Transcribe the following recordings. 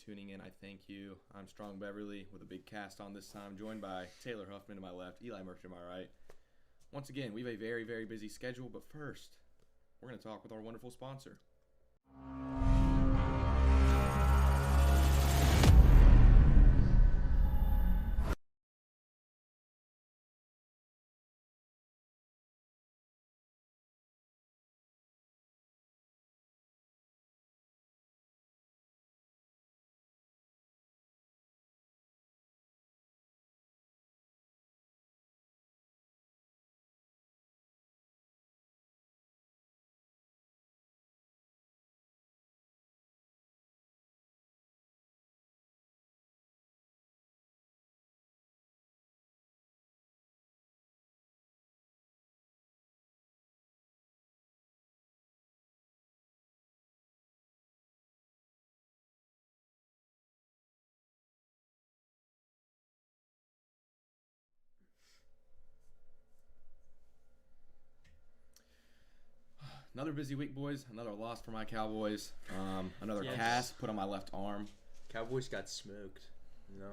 tuning in. I thank you. I'm Strong Beverly with a big cast on this time, joined by Taylor Huffman to my left, Eli Murphy to my right. Once again, we have a very, very busy schedule, but first, we're going to talk with our wonderful sponsor. Another busy week, boys. Another loss for my Cowboys. Another cast put on my left arm. Cowboys got smoked. You know?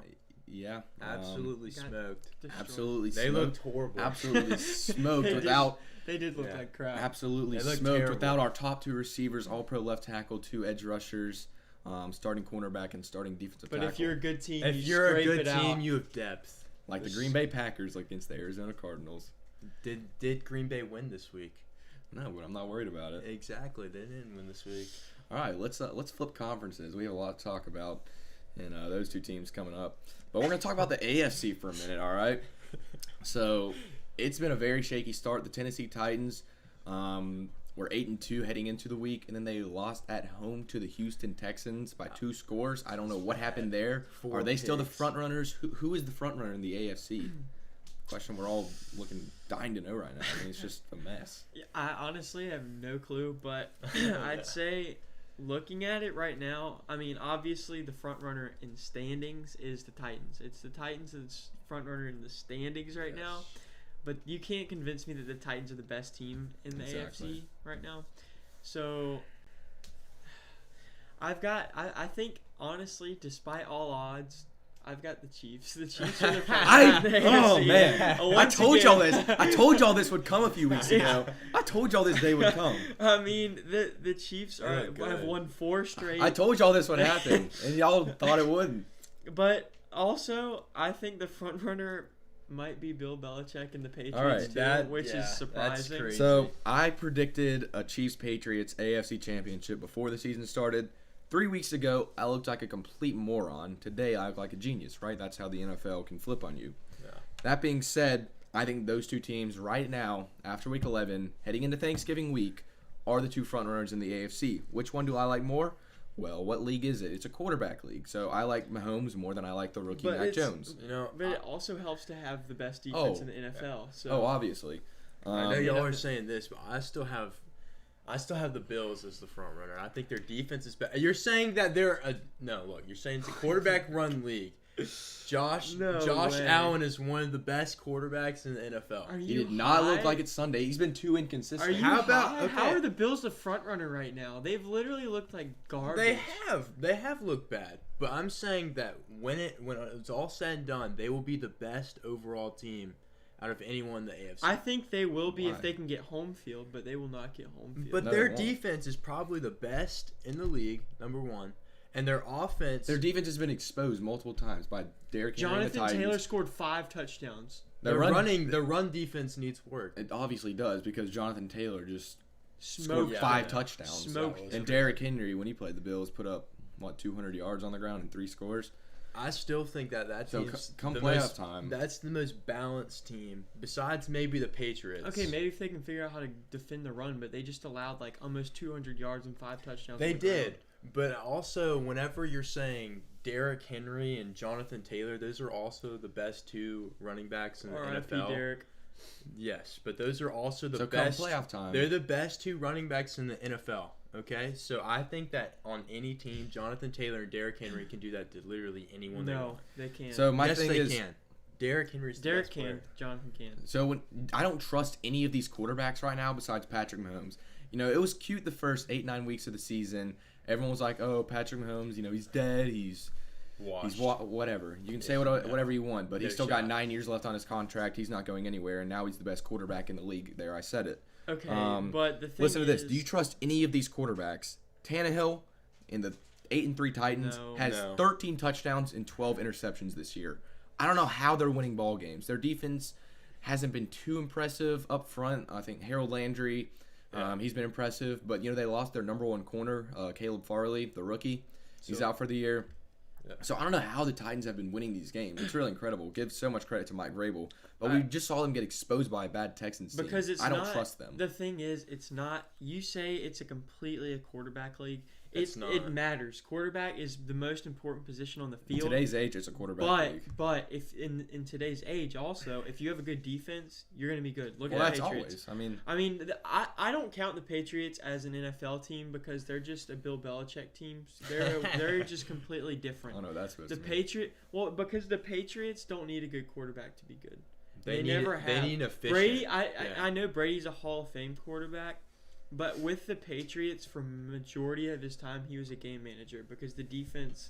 Yeah. Absolutely smoked. Absolutely They smoked. looked horrible. Absolutely smoked without. They did look like crap. Absolutely They looked smoked terrible. without our top two receivers, all-pro left tackle, two edge rushers, starting cornerback, and starting defensive But tackle. if you're a good team, If you you're a scrape good it team, out. you have depth. like the Green Bay Packers against the Arizona Cardinals. Did Green Bay win this week? No, but I'm not worried about it. Exactly. They didn't win this week. All right, let's flip conferences. We have a lot to talk about, and those two teams coming up. But we're going to talk about the AFC for a minute, all right? So it's been a very shaky start. The Tennessee Titans were 8-2 heading into the week, and then they lost at home to the Houston Texans by 2 scores. I don't know what happened there. Are they still the front runners? Who is the front runner in the AFC? Question we're all dying to know right now. I mean, it's just a mess. I honestly have no clue, but I'd say looking at it right now, I mean, obviously the front runner in standings is the Titans. It's the Titans that's front runner in the standings right now. But you can't convince me that the Titans are the best team in the AFC right now. So I think, honestly, despite all odds, I've got the Chiefs. The Chiefs are the best team in the AFC. Man. I told y'all this. I told y'all this would come a few weeks ago. I told y'all this day would come. I mean, the Chiefs have won 4 straight. I told y'all this would happen, and y'all thought it wouldn't. But also, I think the front runner might be Bill Belichick and the Patriots All right, too, which is surprising. That's crazy. So I predicted a Chiefs-Patriots AFC championship before the season started. 3 weeks ago, I looked like a complete moron. Today, I look like a genius, right? That's how the NFL can flip on you. Yeah. That being said, I think those two teams right now, after Week 11, heading into Thanksgiving week, are the two frontrunners in the AFC. Which one do I like more? Well, what league is it? It's a quarterback league. So I like Mahomes more than I like the rookie Mac Jones. But it also helps to have the best defense in the NFL. So Obviously. I know y'all are saying this, but I still have the Bills as the front runner. I think their defense is better. You're saying that you're saying it's a quarterback run league. Josh Allen is one of the best quarterbacks in the NFL. He did not look like it's Sunday. He's been too inconsistent. How are the Bills the front runner right now? They've literally looked like garbage. They have looked bad. But I'm saying that when it's all said and done, they will be the best overall team out of anyone in the AFC. I think they will be if they can get home field, but they will not get home field. But their defense is probably the best in the league, number one. And their offense... Their defense has been exposed multiple times by Derrick Henry and the Titans. Jonathan Taylor scored 5 touchdowns. Their run defense needs work. It obviously does because Jonathan Taylor just Smoked scored 5 touchdowns. Smoked. And Derrick Henry, when he played the Bills, put up, 200 yards on the ground and 3 scores. I still think that team's come playoff time. That's the most balanced team, besides maybe the Patriots. Okay, maybe if they can figure out how to defend the run, but they just allowed like almost 200 yards and 5 touchdowns. They did. But also, whenever you're saying Derrick Henry and Jonathan Taylor, those are also the best 2 running backs in the NFL. Derrick. Yes, but those are also the best. Come playoff time. They're the best 2 running backs in the NFL. Okay, so I think that on any team, Jonathan Taylor and Derrick Henry can do that to literally anyone. No, they can't. So my yes, thing they is, can. Derrick Henry's the best player. Jonathan can. So I don't trust any of these quarterbacks right now besides Patrick Mahomes. You know, it was cute the first 8-9 weeks of the season. everyone was like, "Oh, Patrick Mahomes, he's dead. He's whatever. You can say whatever you want, but he's still got 9 years left on his contract. He's not going anywhere, and now he's the best quarterback in the league." There, I said it. Okay, but the thing listen to this. Do you trust any of these quarterbacks? Tannehill in the 8-3 Titans has 13 touchdowns and 12 interceptions this year. I don't know how they're winning ball games. Their defense hasn't been too impressive up front. I think Harold Landry, he's been impressive, but they lost their number one corner, Caleb Farley, the rookie. He's out for the year. Yeah. So I don't know how the Titans have been winning these games. It's really incredible. Give so much credit to Mike Vrabel, but we just saw them get exposed by a bad Texans team. Because I don't trust them. The thing is, it's not. You say it's completely a quarterback league. It's not. It matters. Quarterback is the most important position on the field. In today's age, it's a quarterback league. But if in today's age, also, if you have a good defense, you're going to be good. Look at the Patriots. Always. I don't count the Patriots as an NFL team because they're just a Bill Belichick team. They're just completely different. Oh no, that's supposed to be. Because the Patriots don't need a good quarterback to be good. They need an efficient. Brady, I know Brady's a Hall of Fame quarterback. But with the Patriots, for majority of his time, he was a game manager because the defense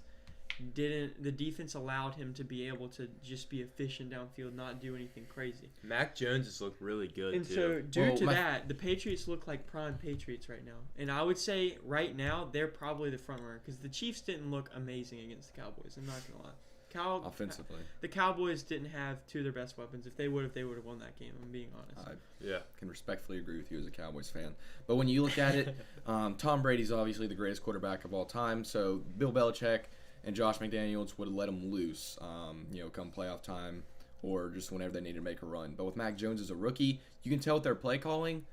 allowed him to be able to just be efficient downfield, not do anything crazy. Mac Jones has looked really good, and too. so, due to that, the Patriots look like prime Patriots right now. And I would say right now, they're probably the front runner because the Chiefs didn't look amazing against the Cowboys. I'm not going to lie. Offensively, the Cowboys didn't have two of their best weapons. If they would have won that game. I'm being honest. I can respectfully agree with you as a Cowboys fan. But when you look at it, Tom Brady's obviously the greatest quarterback of all time. So Bill Belichick and Josh McDaniels would have let him loose, come playoff time or just whenever they needed to make a run. But with Mac Jones as a rookie, you can tell with their play calling,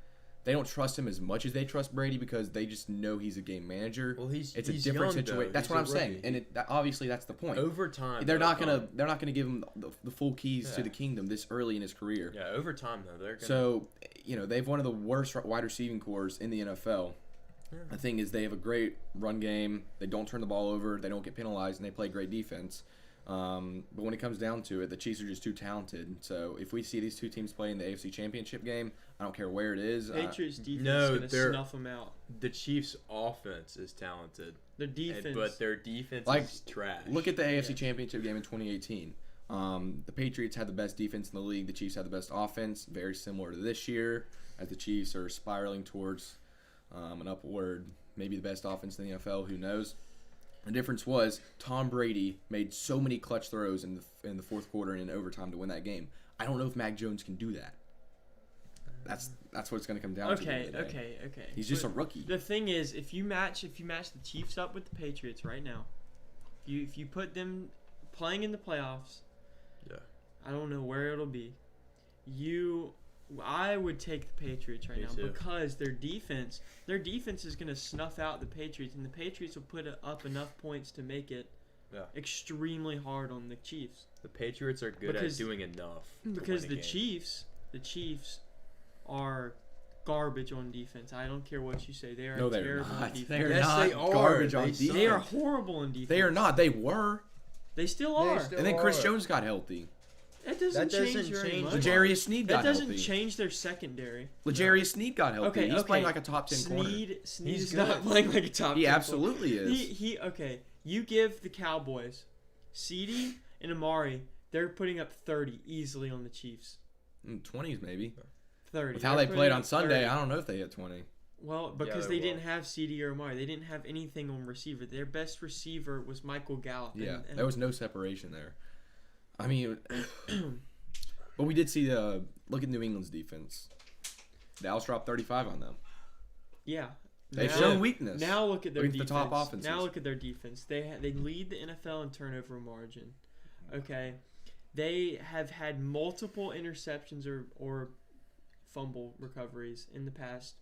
they don't trust him as much as they trust Brady because they just know he's a game manager. Well, it's a different situation. That's what I'm saying, and obviously that's the point. Over time, they're not gonna give him the full keys to the kingdom this early in his career. Yeah, over time though, they're gonna. So they've one of the worst wide receiving cores in the NFL. Yeah. The thing is, they have a great run game. They don't turn the ball over. They don't get penalized, and they play great defense. But when it comes down to it, the Chiefs are just too talented. So if we see these two teams play in the AFC Championship game, I don't care where it is. Patriots defense is going to snuff them out. The Chiefs' offense is talented. Their defense. But their defense is trash. Look at the AFC Championship game in 2018. The Patriots had the best defense in the league. The Chiefs had the best offense, very similar to this year, as the Chiefs are spiraling towards an upward, maybe the best offense in the NFL. Who knows? The difference was Tom Brady made so many clutch throws in the fourth quarter and in overtime to win that game. I don't know if Mac Jones can do that. That's what it's going to come down to. Okay. He's just a rookie. The thing is, if you match the Chiefs up with the Patriots right now, if you put them playing in the playoffs, I don't know where it'll be. I would take the Patriots right now because their defense is going to snuff out the Patriots, and the Patriots will put up enough points to make it extremely hard on the Chiefs. The Patriots are good at doing enough. Because the Chiefs are garbage on defense. I don't care what you say. They are terrible on defense. They are not garbage on defense. They are horrible on defense. They are not. They were. They still are. And then Chris Jones got healthy. That doesn't change very much. L'Jarius Sneed got healthy. That doesn't change their secondary. L'Jarius Sneed got healthy. He's playing like a top 10 corner. Sneed's not playing like a top 10 He absolutely corner. is. You give the Cowboys CeeDee and Amari, they're putting up 30 easily on the Chiefs. 20s maybe. 30. With how they played on Sunday, I don't know if they hit 20. Well, because they didn't have CeeDee or Amari. They didn't have anything on receiver. Their best receiver was Michael Gallup. Yeah, there was no separation there. I mean, but we did see look at New England's defense. Dallas dropped 35 on them. Yeah. They've shown weakness. Now look at their defense. The top offenses. Now look at their defense. They lead the NFL in turnover margin. Okay. They have had multiple interceptions or fumble recoveries in the past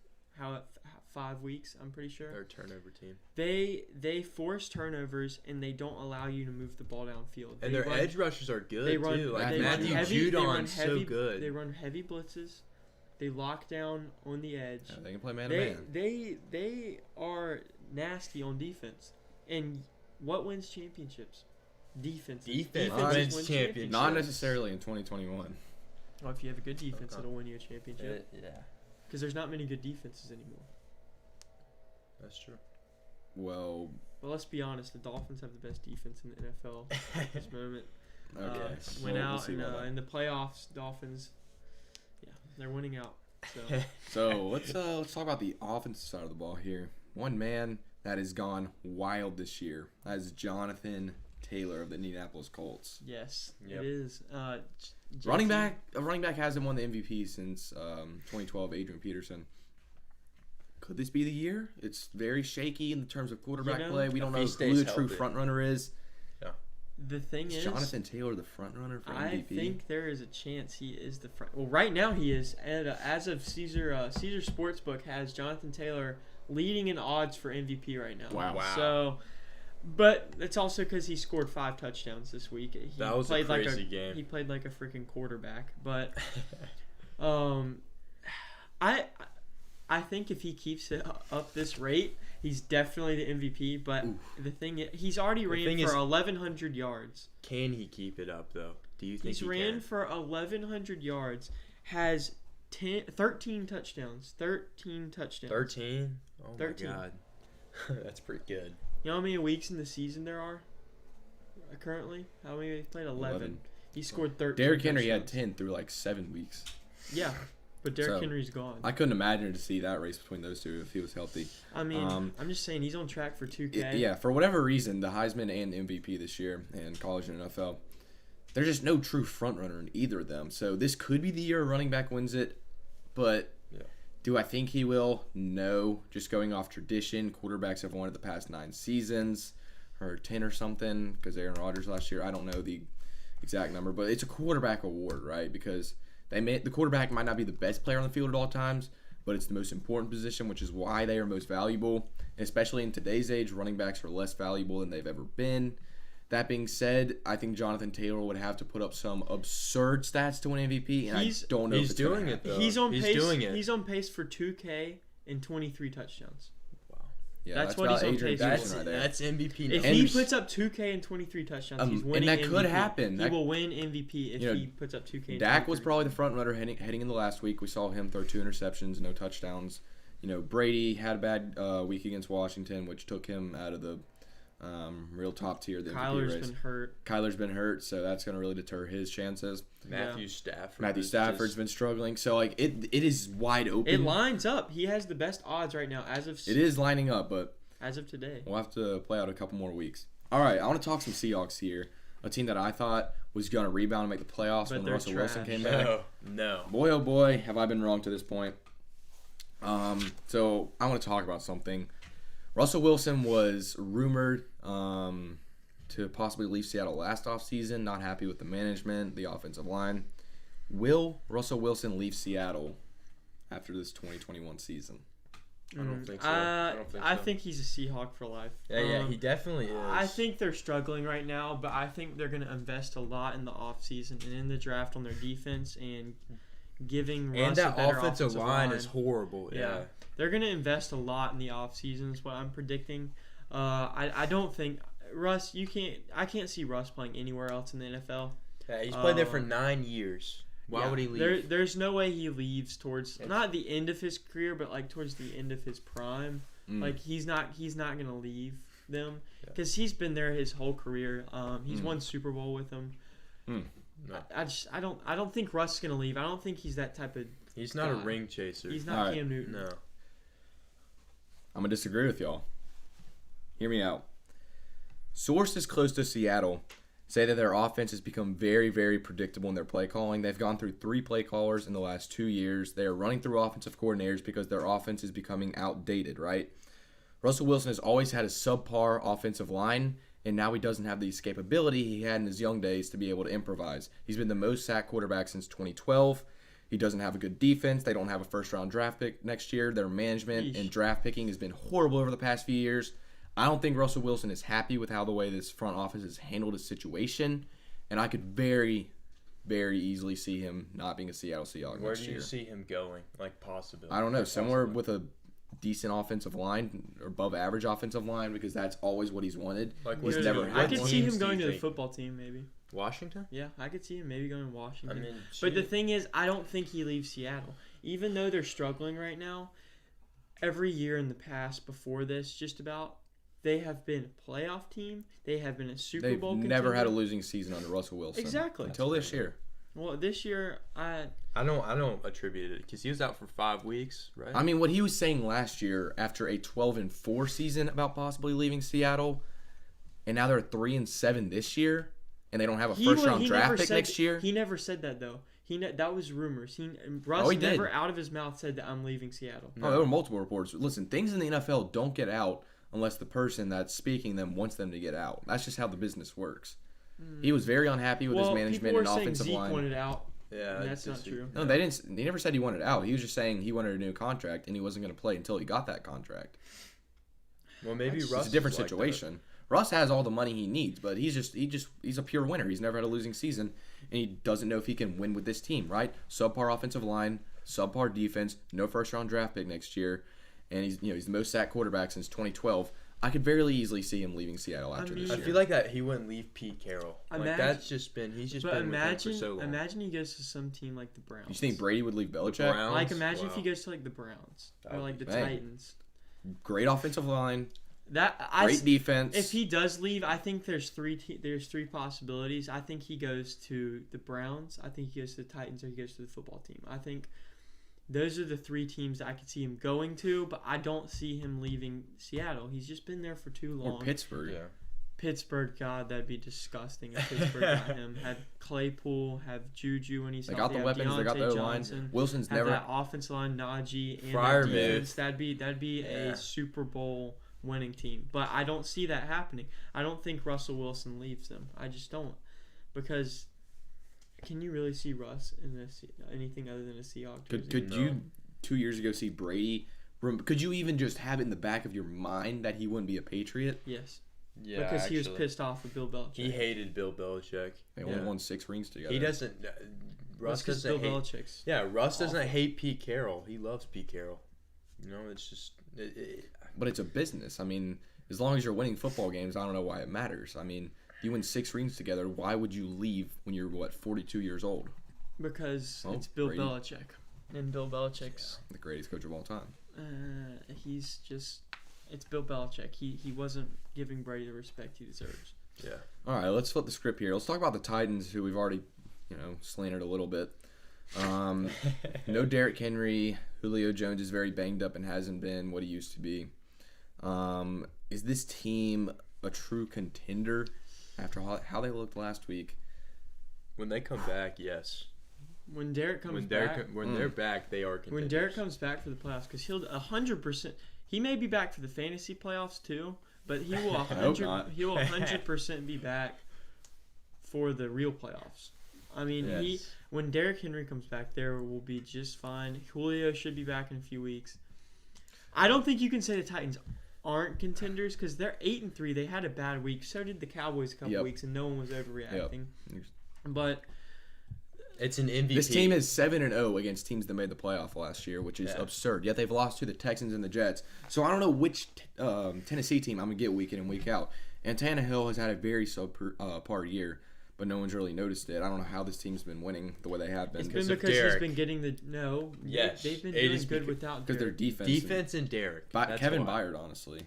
5 weeks, I'm pretty sure. They're a turnover team. They force turnovers and they don't allow you to move the ball downfield. And their edge rushers are good too. Like Matthew Judon's so good. They run heavy blitzes. They lock down on the edge. Yeah, they can play man to man. They are nasty on defense. And what wins championships? Defense. Defense wins championships. Not necessarily in 2021. Well, if you have a good defense, it'll win you a championship. Yeah. Because there's not many good defenses anymore. That's true. Well, let's be honest. The Dolphins have the best defense in the NFL at this moment. okay. Went We'll out see and, about that. in the playoffs. Dolphins, yeah, they're winning out. So So let's talk about the offensive side of the ball here. One man that has gone wild this year. That is Jonathan Taylor of the Indianapolis Colts. yes, Yep. it is. Running back hasn't won the MVP since 2012. Adrian Peterson. Could this be the year? It's very shaky in terms of quarterback play. We don't know he who stays the true healthy. front runner is. The thing Is is, Jonathan Taylor the front runner for I MVP? think there is a chance he is the front. Well, right now he is. And as of Caesar Sportsbook has Jonathan Taylor leading in odds for MVP right now. Wow. So, but it's also because he scored 5 touchdowns this week. He That was a crazy game. He played like a freaking quarterback. But, I think if he keeps it up this rate, he's definitely the MVP. But the thing is, he's already ran for 1,100 yards. Can he keep it up though? Do you think He's he ran can? for 1,100 yards, has 13 touchdowns. 13 touchdowns. 13? Oh 13. my god. That's pretty good. You know how many weeks in the season there are? Currently? How many? He played 11. He scored 13. Derrick Henry had touchdowns. 10 through like 7 weeks. Yeah, but Derrick So, Henry's gone. I couldn't imagine to see that race between those two if he was healthy. I mean, I'm just saying he's on track for 2K. Yeah, for whatever reason, the Heisman and MVP this year in college and NFL, there's just no true front runner in either of them. So this could be the year a running back wins it, but do I think he will? No. Just going off tradition, quarterbacks have won it the past 9 seasons, or 10 or something, because Aaron Rodgers last year. I don't know the exact number, but it's a quarterback award, right? Because the quarterback might not be the best player on the field at all times, but it's the most important position, which is why they are most valuable. And especially in today's age, running backs are less valuable than they've ever been. That being said, I think Jonathan Taylor would have to put up some absurd stats to win MVP, and I don't know if he's it's doing gonna it, though. happen. He's on He's pace. doing it. He's on pace for 2K and 23 touchdowns. Yeah, That's what about he's on Adrian pace for. Peterson right there. That's MVP. If now. he puts up 2K and 23 touchdowns, he's winning and that MVP. could happen. He That- will win MVP if You know, he puts up 2K and Dak was 23. probably the front runner heading into last week. We saw him throw 2 interceptions, no touchdowns. Brady had a bad week against Washington, which took him out of the real top tier of the MVP race. Kyler's been hurt, so that's going to really deter his chances. Matthew Matthew Stafford's been struggling, so it is wide open. It lines up. He has the best odds right now as of It is lining up, but as of today. we'll have to play out a couple more weeks. All right, I want to talk some Seahawks here. A team that I thought was going to rebound and make the playoffs But when they're Russell Wilson trash. came back. No. Boy, oh boy, have I been wrong to this point. So I want to talk about something. Russell Wilson was rumored to possibly leave Seattle last offseason, not happy with the management, the offensive line. Will Russell Wilson leave Seattle after this 2021 season? I don't think so. I think he's a Seahawk for life. Yeah, he definitely is. I think they're struggling right now, but I think they're going to invest a lot in the offseason and in the draft on their defense and giving Russ and that a better offensive line is horrible. Yeah. They're going to invest a lot in the offseason is what I'm predicting. I don't think Russ, I can't see Russ playing anywhere else in the NFL. Yeah, he's played there for 9 years. Why would he leave? There's no way he leaves towards not the end of his career, but like towards the end of his prime. Like he's not gonna leave them because he's been there his whole career. He's won Super Bowl with them. No. I don't think Russ is gonna leave. I don't think he's that type of. He's not guy. a ring chaser. He's not All Cam Newton. No. I'm going to disagree with y'all. Hear me out. Sources close to Seattle say that their offense has become very, very predictable in their play calling. They've gone through 3 play callers in the last 2 years. They are running through offensive coordinators because their offense is becoming outdated, right? Russell Wilson has always had a subpar offensive line, and now he doesn't have the escapability he had in his young days to be able to improvise. He's been the most sacked quarterback since 2012. He doesn't have a good defense. They don't have a first-round draft pick next year. Their management and draft picking has been horrible over the past few years. I don't think Russell Wilson is happy with how the way this front office has handled his situation, and I could very, very easily see him not being a Seattle Seahawks Where next do year. you see him going? Like possibly. I don't know. Somewhere with a decent offensive line or above average offensive line because that's always what he's wanted. Like he's what never team- I had could one. see him teams do going you to the think? football team maybe. Washington? Yeah, I could see him maybe going to Washington. I mean, but the thing is, I don't think he leaves Seattle. Even though they're struggling right now, every year in the past before this, just about, They have been a playoff team. They have been a Super Bowl contender. They've never had a losing season under Russell Wilson. Exactly. Until this year. Well, this year, I don't attribute it because he was out for 5 weeks, right? I mean, what he was saying last year after a 12-4 season about possibly leaving Seattle, and now they're 3-7 this year, and they don't have a first-round draft pick next year. He never said that though. That was rumors. Russ never out of his mouth said that I'm leaving Seattle. No. Oh, there were multiple reports. Listen, things in the NFL don't get out unless the person that's speaking them wants them to get out. That's just how the business works. He was very unhappy with his management and offensive line. Zeke wanted out. Yeah, that's not true. No, they didn't. They never said he wanted out. He was just saying he wanted a new contract and he wasn't going to play until he got that contract. Well, maybe Russ. It's a different situation. Russ has all the money he needs, but he's a pure winner. He's never had a losing season, and he doesn't know if he can win with this team. Right? Subpar offensive line, subpar defense, no first round draft pick next year, and he's the most sacked quarterback since 2012. I could very easily see him leaving Seattle after this year. I feel like that he wouldn't leave Pete Carroll. He's just been with him for so long. Imagine he goes to some team like the Browns. You think Brady would leave Belichick? Like imagine if he goes to like the Browns or like the Titans. Great offensive line. Great defense. If he does leave, I think there's three possibilities. I think he goes to the Browns. I think he goes to the Titans, or he goes to the football team. I think those are the 3 teams that I could see him going to, but I don't see him leaving Seattle. He's just been there for too long. Or Pittsburgh. Yeah. Pittsburgh, God, that'd be disgusting if Pittsburgh got him. Had Claypool, have Juju when he's They got the weapons. They got the line. Wilson's never that offensive line, Najee, and Freiermuth. That'd be a Super Bowl winning team. But I don't see that happening. I don't think Russell Wilson leaves them. I just don't, because. Can you really see Russ in anything other than a Seahawks jersey? Could you 2 years ago see Brady? Could you even just have it in the back of your mind that he wouldn't be a Patriot? Yes. Yeah, because he was pissed off with Bill Belichick. He hated Bill Belichick. They only won 6 rings together. He doesn't. Russ doesn't Bill Belichick's. Yeah, Russ doesn't hate Pete Carroll. He loves Pete Carroll. It's just. But it's a business. I mean, as long as you're winning football games, I don't know why it matters. I mean. You win 6 rings together. Why would you leave when you're 42 years old? Because it's Bill Belichick, and Bill Belichick's the greatest coach of all time. It's Bill Belichick. He wasn't giving Brady the respect he deserves. Yeah. All right, let's flip the script here. Let's talk about the Titans, who we've already, slandered a little bit. No Derrick Henry. Julio Jones is very banged up and hasn't been what he used to be. Is this team a true contender? After how they looked last week. When they come back, yes. When Derek comes back. When they're back, they are contenders. When Derek comes back for the playoffs, because he'll 100%. He may be back for the fantasy playoffs too, but he will 100% be back for the real playoffs. I mean, when Derrick Henry comes back, there will be just fine. Julio should be back in a few weeks. I don't think you can say the Titans aren't contenders because they're 8-3. They had a bad week. So did the Cowboys a couple weeks, and no one was overreacting. Yep. But it's an MVP. This team is 7-0 against teams that made the playoff last year, which is absurd. Yet they've lost to the Texans and the Jets. So I don't know which Tennessee team I'm gonna get week in and week out. And Tannehill has had a very subpar year, but no one's really noticed it. I don't know how this team's been winning the way they have been. It's been because he's been getting the Yes, they've been doing good without because their defense and Derek. Kevin Byard, honestly.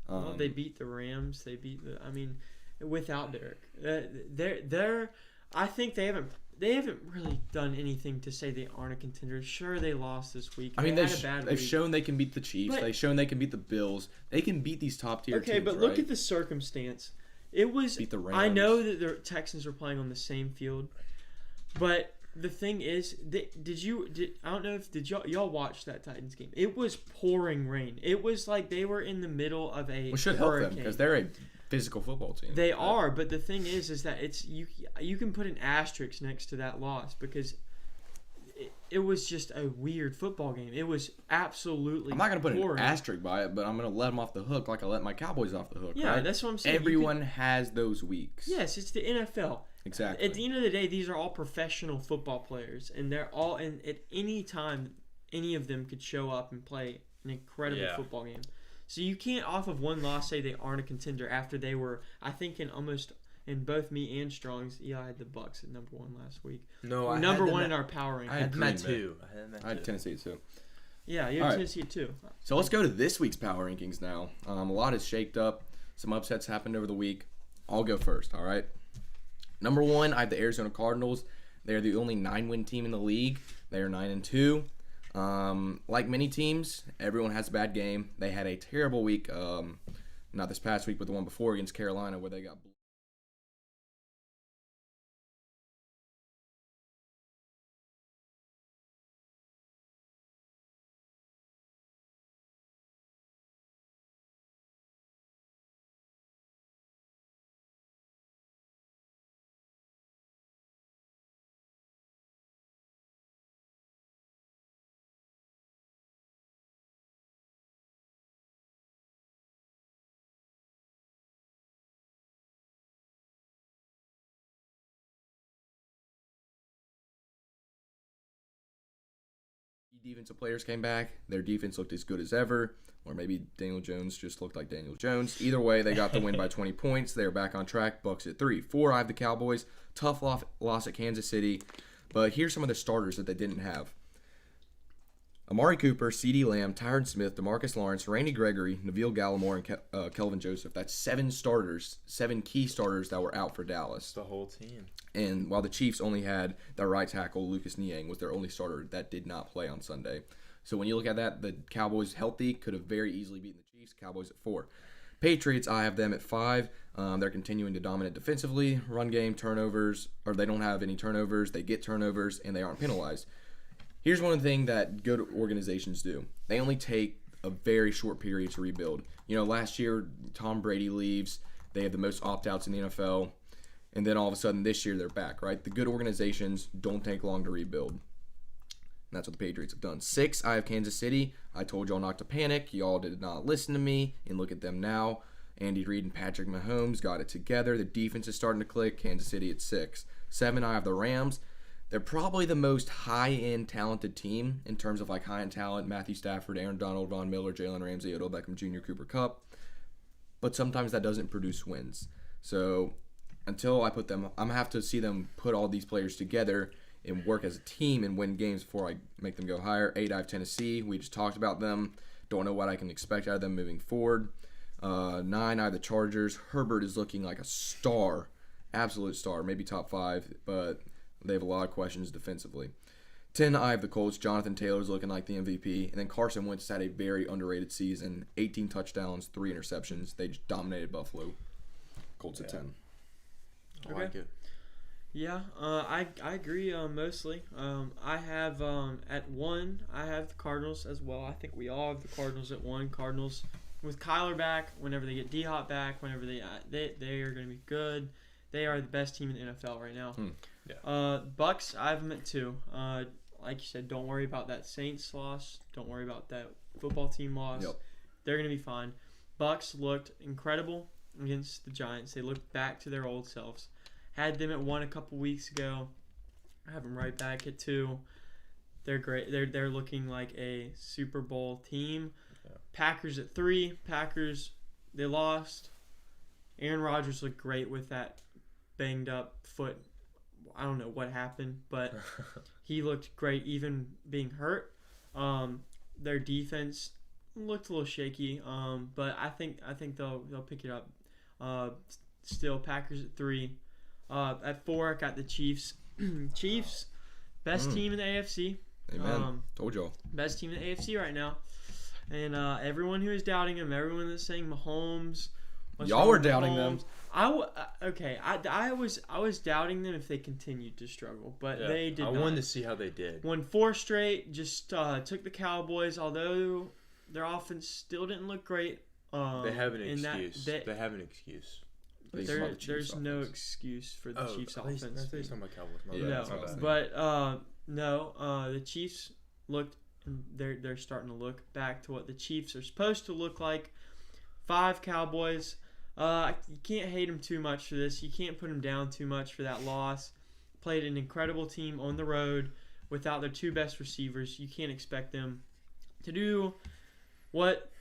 Well, they beat the Rams. They beat without Derek. I think they haven't really done anything to say they aren't a contender. Sure, they lost this week. They've shown they can beat the Chiefs. They've shown they can beat the Bills. They can beat these top tier teams. Okay, but look at the circumstance. It was. Beat the Rams. I know that the Texans were playing on the same field, but the thing is, I don't know if y'all watch that Titans game? It was pouring rain. It was like they were in the middle of a Which should help them because they're a physical football team. They are, but the thing is that it's you can put an asterisk next to that loss because it was just a weird football game. It was absolutely. I'm not gonna put an asterisk by it, but I'm gonna let them off the hook like I let my Cowboys off the hook. Yeah, right? That's what I'm saying. Everyone has those weeks. Yes, it's the NFL. Exactly. At the end of the day, these are all professional football players, and they're all. And at any time, any of them could show up and play an incredible football game. So you can't, off of one loss, say they aren't a contender after they were. I think in both me and Strong's, Eli had the Bucks at number 1 last week. No, I number 1 in our power rankings. I had them at 2. I had Tennessee too. Yeah, you had Tennessee too. So let's go to this week's power rankings now. A lot has shaked up. Some upsets happened over the week. I'll go first, all right? Number 1, I have the Arizona Cardinals. They're the only 9-win team in the league. They are 9-2. Like many teams, everyone has a bad game. They had a terrible week, not this past week, but the one before against Carolina where they got defensive players came back. Their defense looked as good as ever, or maybe Daniel Jones just looked like Daniel Jones. Either way, they got the win by 20 points. They're back on track. Bucks at 3. 4, I have the Cowboys. Tough loss at Kansas City. But here's some of the starters that they didn't have. Amari Cooper, CeeDee Lamb, Tyron Smith, DeMarcus Lawrence, Randy Gregory, Neville Gallimore, and Kelvin Joseph. That's 7 starters, 7 key starters that were out for Dallas. The whole team. And while the Chiefs only had their right tackle, Lucas Niang, was their only starter that did not play on Sunday. So when you look at that, the Cowboys healthy could have very easily beaten the Chiefs. Cowboys at 4. Patriots, I have them at 5. They're continuing to dominate defensively. Run game, turnovers, or they don't have any turnovers. They get turnovers, and they aren't penalized. Here's one thing that good organizations do. They only take a very short period to rebuild. You know, last year, Tom Brady leaves. They have the most opt-outs in the NFL. And then all of a sudden this year they're back, right? The good organizations don't take long to rebuild. And that's what the Patriots have done. 6, I have Kansas City. I told y'all not to panic. Y'all did not listen to me. And look at them now. Andy Reid and Patrick Mahomes got it together. The defense is starting to click. Kansas City at 6. 7, I have the Rams. They're probably the most high-end talented team in terms of like high-end talent. Matthew Stafford, Aaron Donald, Von Miller, Jalen Ramsey, Odell Beckham Jr., Cooper Kupp. But sometimes that doesn't produce wins. So until I put them, I'm going to have to see them put all these players together and work as a team and win games before I make them go higher. 8, I have Tennessee. We just talked about them. Don't know what I can expect out of them moving forward. 9, I have the Chargers. Herbert is looking like a star, absolute star, maybe top 5, but they have a lot of questions defensively. 10, I have the Colts. Jonathan Taylor's looking like the MVP. And then Carson Wentz had a very underrated season. 18 touchdowns, 3 interceptions. They just dominated Buffalo. Colts at 10. I like it. Yeah, I agree mostly. I have at 1, I have the Cardinals as well. I think we all have the Cardinals at 1. Cardinals with Kyler back, whenever they get D-Hop back, whenever they are going to be good. They are the best team in the NFL right now. Yeah. Bucks, I have them at 2. Like you said, don't worry about that Saints loss. Don't worry about that football team loss. Yep. They're going to be fine. Bucks looked incredible against the Giants. They looked back to their old selves. Had them at 1 a couple weeks ago. I have them right back at 2. They're great. They're looking like a Super Bowl team. Yeah. Packers at 3. Packers, they lost. Aaron Rodgers looked great with that banged up foot. I don't know what happened, but he looked great even being hurt. Their defense looked a little shaky, but I think they'll pick it up. Still, Packers at 3. At 4, I got the Chiefs. Chiefs, best team in the AFC. Amen. Told y'all. Best team in the AFC right now. And everyone who is doubting him, everyone that's saying Mahomes. Y'all were doubting them. I was doubting them if they continued to struggle, but they did not. I wanted to see how they did. Won 4 straight, just took the Cowboys, although their offense still didn't look great. They have an excuse. They have an excuse. There's no excuse for the Chiefs' offense. That's not my Cowboys. The Chiefs looked. They're starting to look back to what the Chiefs are supposed to look like. 5 Cowboys. You can't hate them too much for this. You can't put them down too much for that loss. Played an incredible team on the road without their 2 best receivers. You can't expect them to do what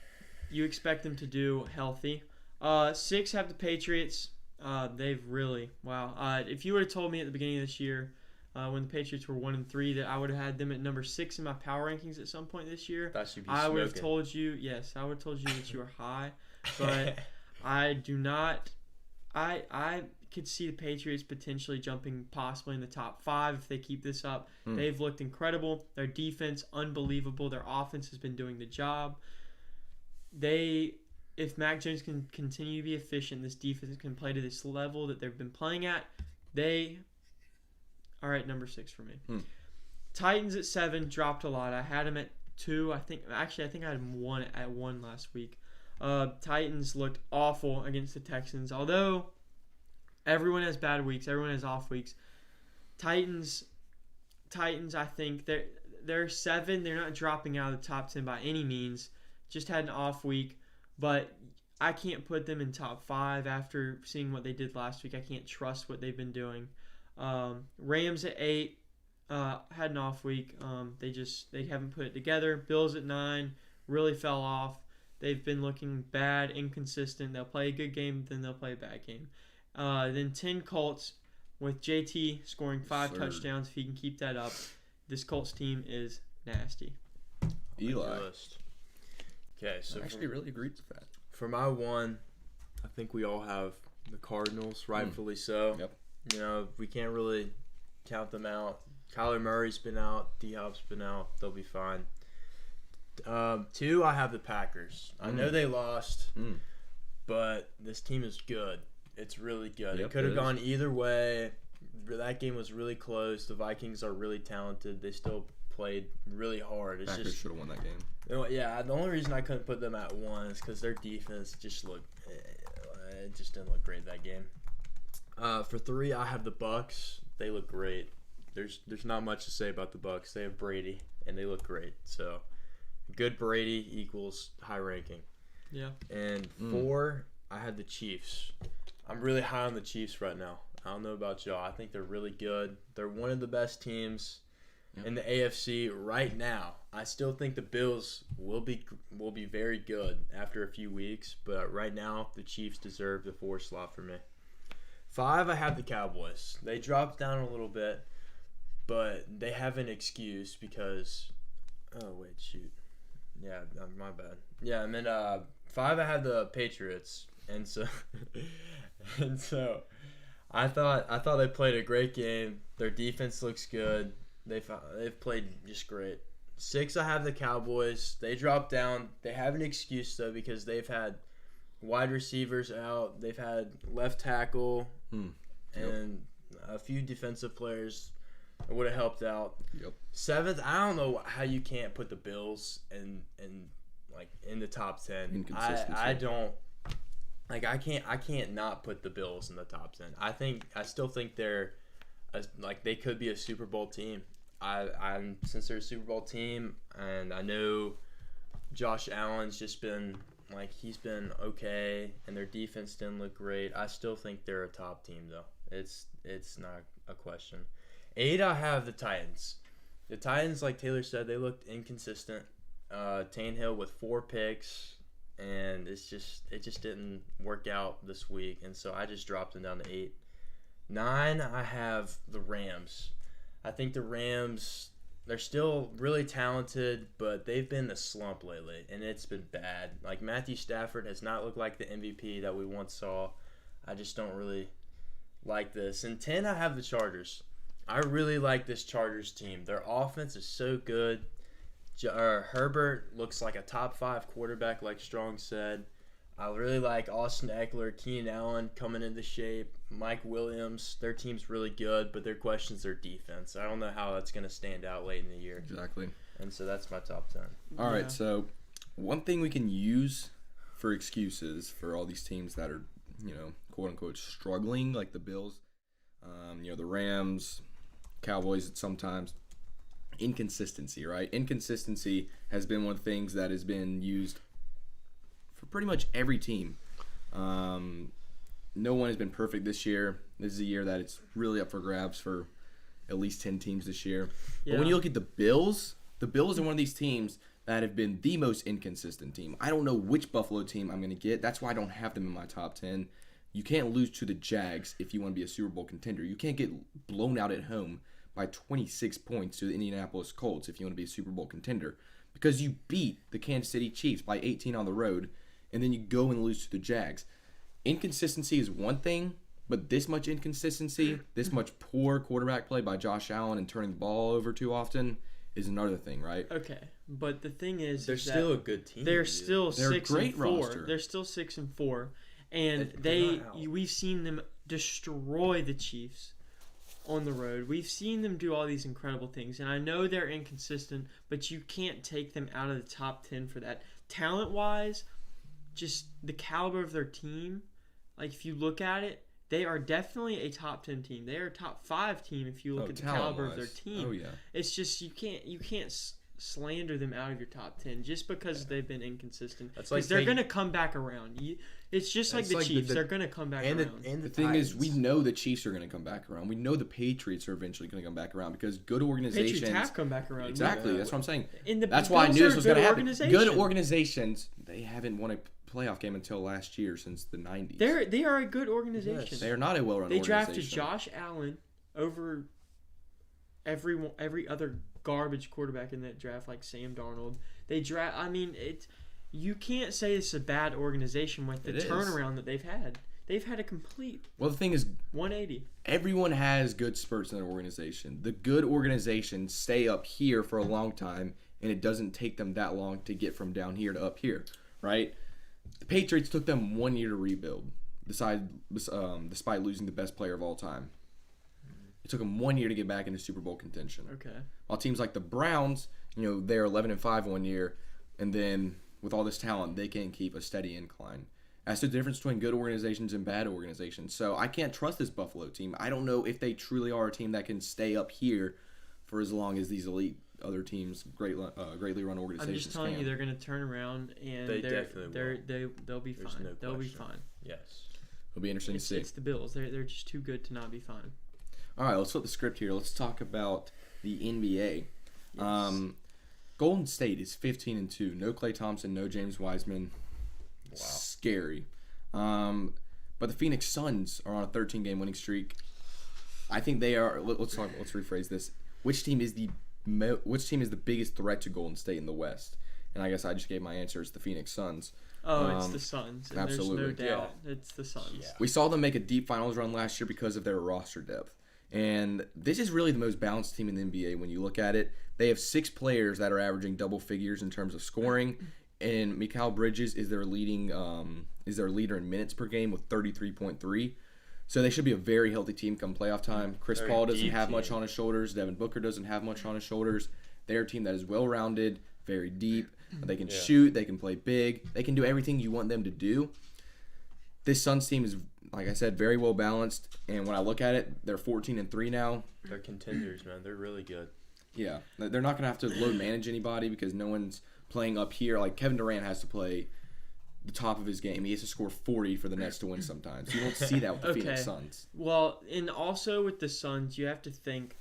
you expect them to do healthy. 6 have the Patriots. They've really if you would have told me at the beginning of this year, when the Patriots were 1-3, that I would have had them at number 6 in my power rankings at some point this year, I would have told you that you were high. But I do not. I could see the Patriots potentially jumping possibly in the top 5 if they keep this up. They've looked incredible. Their defense, unbelievable. Their offense has been doing the job. If Mac Jones can continue to be efficient, this defense can play to this level that they've been playing at, they are at number 6 for me. Titans at 7 dropped a lot. I had them at 2. I think I had them 1 at 1 last week. Titans looked awful against the Texans. Although everyone has bad weeks, everyone has off weeks. Titans, I think they're 7. They're not dropping out of the top 10 by any means. Just had an off week, but I can't put them in top 5 after seeing what they did last week. I can't trust what they've been doing. Rams at 8 had an off week. They haven't put it together. Bills at 9 really fell off. They've been looking bad, inconsistent. They'll play a good game, then they'll play a bad game. Then 10 Colts with JT scoring 5 touchdowns. If he can keep that up, this Colts team is nasty. Eli. Okay, so I actually really agreed with that. For my 1, I think we all have the Cardinals, rightfully so. Yep. You know, we can't really count them out. Kyler Murray's been out. D-Hop's been out. They'll be fine. 2, I have the Packers. I know they lost, but this team is good. It's really good. Yep, it could have gone either way. That game was really close. The Vikings are really talented. They still played really hard. Packers should have won that game. You know, yeah, the only reason I couldn't put them at 1 is because their defense just it just didn't look great that game. For 3, I have the Bucks. They look great. There's not much to say about the Bucks. They have Brady, and they look great. So, good Brady equals high ranking. Yeah. And 4, I had the Chiefs. I'm really high on the Chiefs right now. I don't know about y'all. I think they're really good. They're one of the best teams in the AFC right now. I still think the Bills will be very good after a few weeks, but right now the Chiefs deserve the 4 slot for me. 5, I have the Cowboys. They dropped down a little bit, but they have an excuse because yeah, my bad. Yeah, I mean 5, I had the Patriots, and so I thought they played a great game. Their defense looks good. They've played just great. 6, I have the Cowboys. They dropped down. They have an excuse though because they've had wide receivers out. They've had left tackle and a few defensive players would have helped out. 7th, I don't know how you can't put the Bills in the top 10. I don't. Like I can't not put the Bills in the top 10. I still think they're they could be a Super Bowl team. Since they're a Super Bowl team, and I know Josh Allen's just been he's been okay, and their defense didn't look great. I still think they're a top team though. It's not a question. 8, I have the Titans. The Titans, like Taylor said, they looked inconsistent. Tannehill with 4 picks. And it just didn't work out this week, and so I just dropped them down to 8. 9, I have the Rams. I think the Rams, they're still really talented, but they've been in a slump lately, and it's been bad. Like Matthew Stafford has not looked like the MVP that we once saw. I just don't really like this. And 10, I have the Chargers. I really like this Chargers team. Their offense is so good. Herbert looks like a top 5 quarterback, like Strong said. I really like Austin Eckler, Keenan Allen coming into shape, Mike Williams. Their team's really good, but their question's their defense. I don't know how that's going to stand out late in the year. Exactly. And so that's my top 10. All right, so one thing we can use for excuses for all these teams that are, quote-unquote struggling, like the Bills, the Rams, Cowboys sometimes, inconsistency, right? Inconsistency has been one of the things that has been used for pretty much every team. No one has been perfect this year. This is a year that it's really up for grabs for at least 10 teams this year. Yeah. But when you look at the Bills are one of these teams that have been the most inconsistent team. I don't know which Buffalo team I'm going to get. That's why I don't have them in my top 10. You can't lose to the Jags if you want to be a Super Bowl contender. You can't get blown out at home by 26 points to the Indianapolis Colts if you want to be a Super Bowl contender, because you beat the Kansas City Chiefs by 18 on the road, and then you go and lose to the Jags. inconsistency is one thing, but this much inconsistency, this much poor quarterback play by Josh Allen and turning the ball over too often is another thing, right? Okay, but the thing is, They're still a good team. They're dude. still They're a 6 great and 4. roster. They're still 6 and 4, and They're not out. we've seen them destroy the Chiefs on the road. We've seen them do all these incredible things, and I know they're inconsistent, but you can't take them out of the top 10 for that. Talent-wise, just the caliber of their team, like if you look at it, they are definitely a top 10 team. They are a top 5 team if you look at the caliber of their team. Oh, yeah. It's just you can't slander them out of your top 10 just because they've been inconsistent. That's like Because they're going to come back around. It's just like That's the like Chiefs. They're going to come back and around. the The thing is, we Titans. know the Chiefs are going to come back around. We know the Patriots are eventually going to come back around because good organizations. Patriots have come back around. Exactly, that's what I'm saying. That's Bills why I knew this are was a going to good happen. organization. Good organizations, they haven't won a playoff game until last year since the 90s. They are a good organization. Yes. They are not a well-run They organization. drafted Josh Allen over every other garbage quarterback in that draft, like Sam Darnold. You can't say it's a bad organization with the It is. turnaround that they've had. They've had a complete Well, the thing is, 180. everyone has good spurts in their organization. The good organizations stay up here for a long time, and it doesn't take them that long to get from down here to up here, right? The Patriots took them 1 year to rebuild, despite losing the best player of all time. It took them 1 year to get back into Super Bowl contention. Okay. While teams like the Browns, they're 11-5 1 year, and then with all this talent, they can keep a steady incline. That's the difference between good organizations and bad organizations. So I can't trust this Buffalo team. I don't know if they truly are a team that can stay up here for as long as these elite other teams, greatly run organizations. I'm just telling can. you, they're going to turn around and They definitely will. they'll be There's fine. no They'll be question. fine. Yes. It'll be interesting to see. It's the Bills. They're just too good to not be fine. All right, let's flip the script here. Let's talk about the NBA. Yes. Golden State is 15-2. No Klay Thompson, no James Wiseman. Wow. Scary. But the Phoenix Suns are on a 13-game winning streak. I think they are. Let's rephrase this. Which team is the biggest threat to Golden State in the West? And I guess I just gave my answer. It's the Phoenix Suns. Oh, it's the Suns. And absolutely. There's no doubt it's the Suns. Yeah. We saw them make a deep finals run last year because of their roster depth. And this is really the most balanced team in the NBA when you look at it. They have 6 players that are averaging double figures in terms of scoring, and Mikal Bridges is their leader in minutes per game with 33.3. So they should be a very healthy team come playoff time. Chris Very Paul doesn't deep have team. much on his shoulders. Devin Booker doesn't have much on his shoulders. They're a team that is well-rounded, very deep. They can shoot. They can play big. They can do everything you want them to do. This Suns team is, like I said, very well balanced. And when I look at it, they're 14-3 now. They're contenders, man. They're really good. Yeah, they're not going to have to load manage anybody because no one's playing up here. Like Kevin Durant has to play the top of his game. He has to score 40 for the Nets to win sometimes. You won't see that with the Phoenix Suns. Well, and also with the Suns, you have to think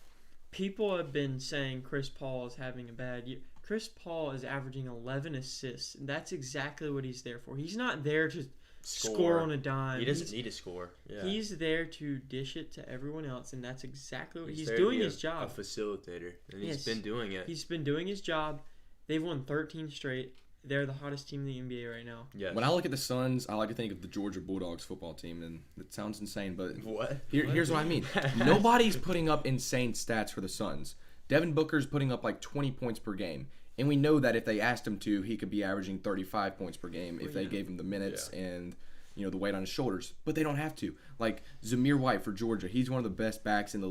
people have been saying Chris Paul is having a bad year. Chris Paul is averaging 11 assists. And that's exactly what he's there for. He's not there to score on a dime. He doesn't need to score. Yeah. He's there to dish it to everyone else, and that's exactly what he's there doing to be his job. A facilitator, and Yes. he's been doing it. He's been doing his job. They've won 13 straight. They're the hottest team in the NBA right now. Yes. When I look at the Suns, I like to think of the Georgia Bulldogs football team, and it sounds insane, but What? here's what I mean. Nobody's putting up insane stats for the Suns. Devin Booker's putting up like 20 points per game, and we know that if they asked him to, he could be averaging 35 points per game if they gave him the minutes and the weight on his shoulders. But they don't have to. Like Zamir White for Georgia, he's one of the best backs in the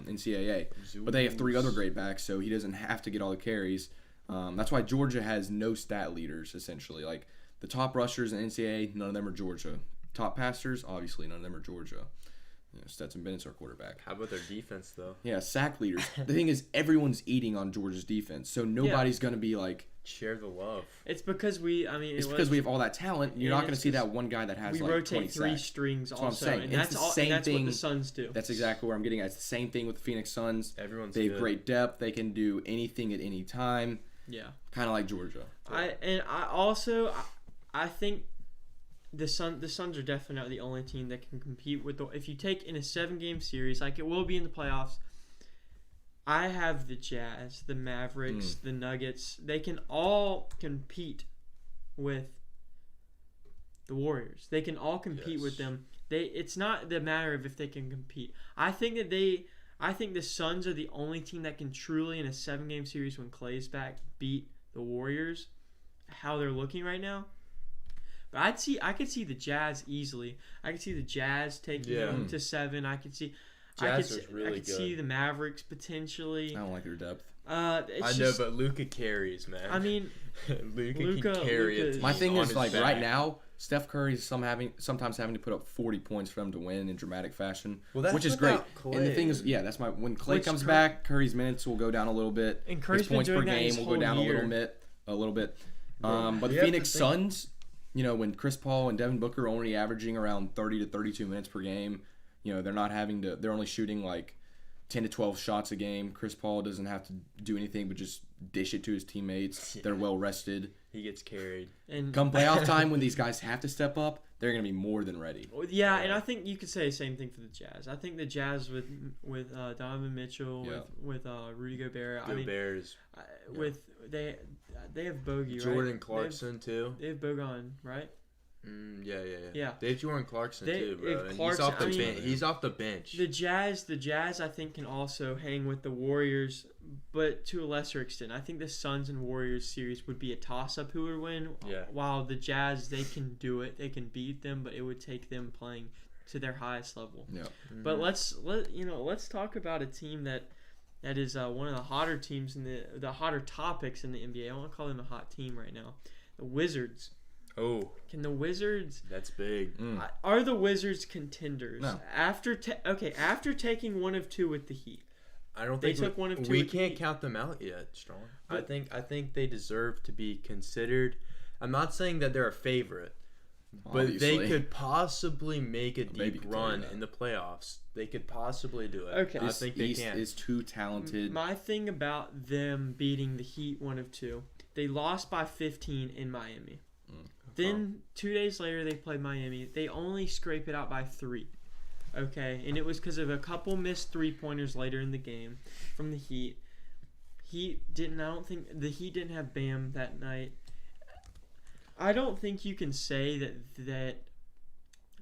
NCAA. But they have 3 other great backs, so he doesn't have to get all the carries. That's why Georgia has no stat leaders, essentially. Like, the top rushers in NCAA, none of them are Georgia. Top passers, obviously, none of them are Georgia. Stetson Bennett's our quarterback. How about their defense, though? Yeah, sack leaders. The thing is, everyone's eating on Georgia's defense, so nobody's going to be like... Share the love. It's because we have all that talent. You're not going to see that one guy that has we like rotate 20 3 sacks. strings That's what I'm also, saying. and It's that's the all. same And that's thing. what the Suns do. That's exactly where I'm getting at. It's the same thing with the Phoenix Suns. Everyone's They have good. great depth. They can do anything at any time. Yeah. Kind of like Georgia. I think the Suns are definitely not the only team that can compete with the. If you take in a 7-game series, like it will be in the playoffs, I have the Jazz, the Mavericks, the Nuggets. They can all compete with the Warriors. They can all compete with them. It's not the matter of if they can compete. I think the Suns are the only team that can truly, in a 7-game series when Klay's back, beat the Warriors. How they're looking right now. But I could see the Jazz easily. I could see the Jazz taking them to 7. I could see. Jazz is really I could good. see the Mavericks potentially. I don't like their depth. But Luka carries, man. I mean, Luka can carry it. My thing is, like, right now, Steph Curry's sometimes having to put up 40 points for them to win in dramatic fashion, which is great. Klay. And the thing is, when Klay comes back, Curry's minutes will go down a little bit. And Curry's his points been per doing that game his will go down whole year. a little bit. But the Phoenix Suns, when Chris Paul and Devin Booker are only averaging around 30 to 32 minutes per game, they're only shooting like 10 to 12 shots a game. Chris Paul doesn't have to do anything but just dish it to his teammates. Yeah. They're well rested. He gets carried. And come playoff time, when these guys have to step up, they're going to be more than ready. Yeah, and I think you could say the same thing for the Jazz. I think the Jazz with Donovan Mitchell, with Rudy Gobert. They have Bogey, Jordan right? Clarkson too. They have Bogan, right? Yeah. They have Jordan Clarkson too, bro. He's off the bench. The Jazz, I think, can also hang with the Warriors, but to a lesser extent. I think the Suns and Warriors series would be a toss-up who would win. Yeah. While the Jazz, they can do it, they can beat them, but it would take them playing to their highest level. Yeah. Mm-hmm. But let's talk about a team that is one of the hotter teams in the hotter topics in the NBA. I want to call them a hot team right now. The Wizards. Oh, can the Wizards? That's big. Are the Wizards contenders? No. After taking 1 of 2 with the Heat, I don't they think took 1 of 2. We can't count them out yet, Strong. I think they deserve to be considered. I'm not saying that they're a favorite, but they could possibly make a deep run in the playoffs. They could possibly do it. Okay, I think they can. Is too talented. My thing about them beating the Heat 1 of 2, they lost by 15 in Miami. Then 2 days later, they played Miami. They only scrape it out by 3. Okay, and it was because of a couple missed 3-pointers later in the game from the Heat. I don't think the Heat didn't have Bam that night. I don't think you can say that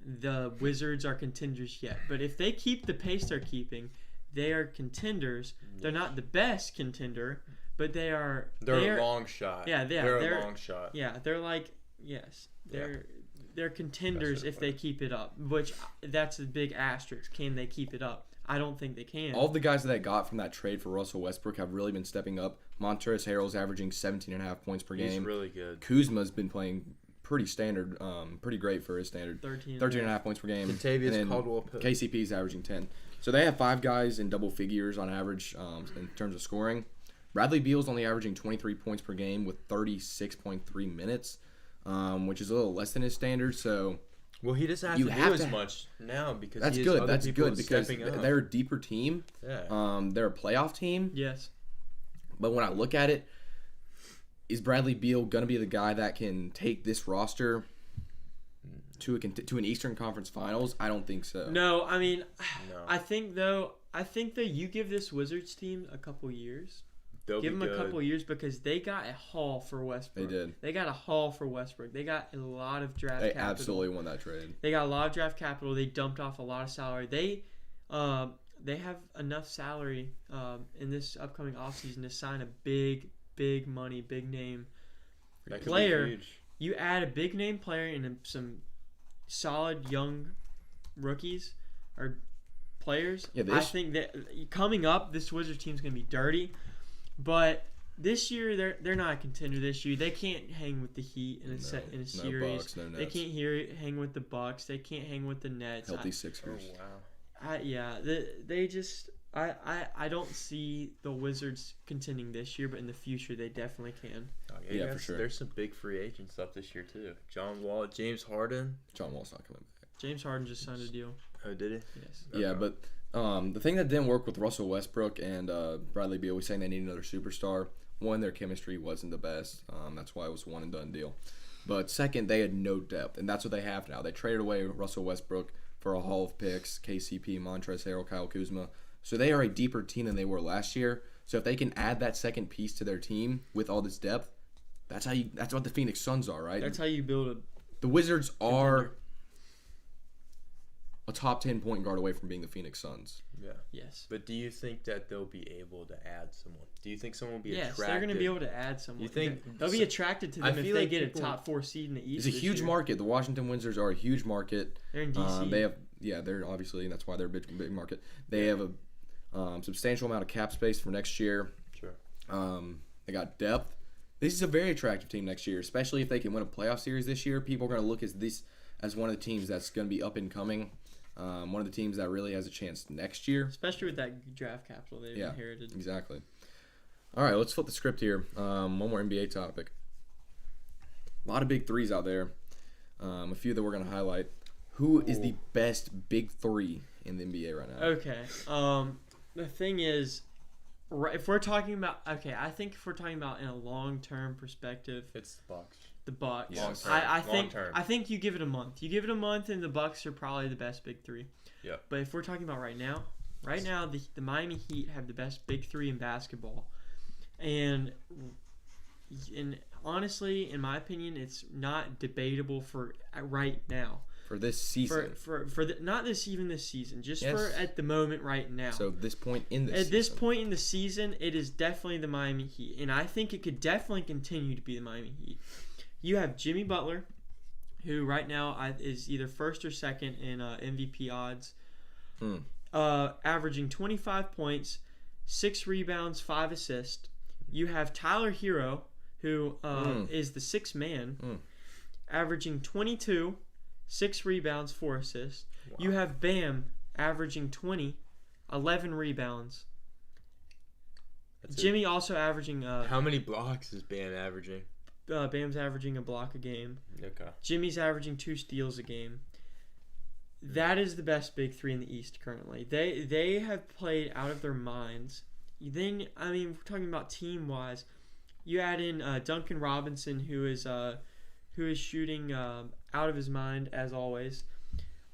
the Wizards are contenders yet. But if they keep the pace they're keeping, they are contenders. They're not the best contender, but they are. They're a long shot. Yeah, they're a long shot. Yeah, they're like. Yes, they're contenders if they keep it up. Which that's a big asterisk. Can they keep it up? I don't think they can. All the guys that I got from that trade for Russell Westbrook have really been stepping up. Montrezl Harrell's averaging 17.5 points per game. He's really good. Kuzma's been playing pretty standard, pretty great for his standard. 13.5 points per game. Kentavious Caldwell. KCP's averaging 10. So they have 5 guys in double figures on average in terms of scoring. Bradley Beal's only averaging 23 points per game with 36.3 minutes. Which is a little less than his standard. So, he doesn't have to do as much now because that's good. That's good because they're a deeper team. Yeah. They're a playoff team. Yes. But when I look at it, is Bradley Beal gonna be the guy that can take this roster to an Eastern Conference Finals? I don't think so. No, I mean, I think that you give this Wizards team a couple years. Give them a couple years because they got a haul for Westbrook. They did. They got a haul for Westbrook. They got a lot of draft capital. They absolutely won that trade. They got a lot of draft capital. They dumped off a lot of salary. They have enough salary in this upcoming offseason to sign a big money, big name player. You add a big name player and some solid young rookies or players. Yeah, I think that coming up, this Wizards team's going to be dirty. But this year they're not a contender. This year they can't hang with the Heat in a series. No Bucks, no Nets. They can't hang with the Bucks. They can't hang with the Nets. Healthy Sixers. Oh, wow. They just I don't see the Wizards contending this year, but in the future they definitely can. Oh, yeah, for sure. There's some big free agents up this year too. John Wall, James Harden. John Wall's not coming back. James Harden just signed a deal. Oh, did he? Yes. Yeah, but. The thing that didn't work with Russell Westbrook and Bradley Beal was saying they need another superstar. One, their chemistry wasn't the best. That's why it was a one-and-done deal. But second, they had no depth, and that's what they have now. They traded away Russell Westbrook for a haul of picks, KCP, Montrezl Harrell, Kyle Kuzma. So they are a deeper team than they were last year. So if they can add that second piece to their team with all this depth, that's what the Phoenix Suns are, right? That's how you build The Wizards are a top 10 point guard away from being the Phoenix Suns. Yeah. Yes. But do you think that they'll be able to add someone? Do you think someone will be Yes, attracted? they're going to be able to add someone. You think they'll be attracted to I them if feel they like get people- a top 4 seed in the East? It's a this huge year. market. The Washington Wizards are a huge market. They're in DC. They have, they're obviously, and that's why they're a big market. They have a substantial amount of cap space for next year. Sure. They got depth. This is a very attractive team next year, especially if they can win a playoff series this year. People are going to look at this as one of the teams that's going to be up and coming. One of the teams that really has a chance next year. Especially with that draft capital they've inherited. Exactly. All right, let's flip the script here. One more NBA topic. A lot of big threes out there. A few that we're going to highlight. Who is the best big three in the NBA right now? Okay. The thing is, if we're talking about, I think if we're talking about in a long-term perspective, It's the Bucks. the Bucks. Yes. I think you give it a month. You give it a month, and the Bucks are probably the best big three. Yep. But if we're talking about right now, the Miami Heat have the best big three in basketball, and honestly, in my opinion, it's not debatable for right now. For this season. Not this season, just Yes. for at the moment right now. So this point in this At season. this point in the season, it is definitely the Miami Heat, and I think it could definitely continue to be the Miami Heat. You have Jimmy Butler, who right now is either first or second in MVP odds, averaging 25 points, 6 rebounds, 5 assists. You have Tyler Hero, who is the sixth man, averaging 22, 6 rebounds, 4 assists. Wow. You have Bam averaging 20, 11 rebounds. Jimmy also averaging. How many blocks is Bam averaging? Bam's averaging a block a game. Okay. Jimmy's averaging 2 steals a game. That is the best big three in the East currently. They have played out of their minds. Then we're talking about team wise. You add in Duncan Robinson, who is shooting out of his mind as always.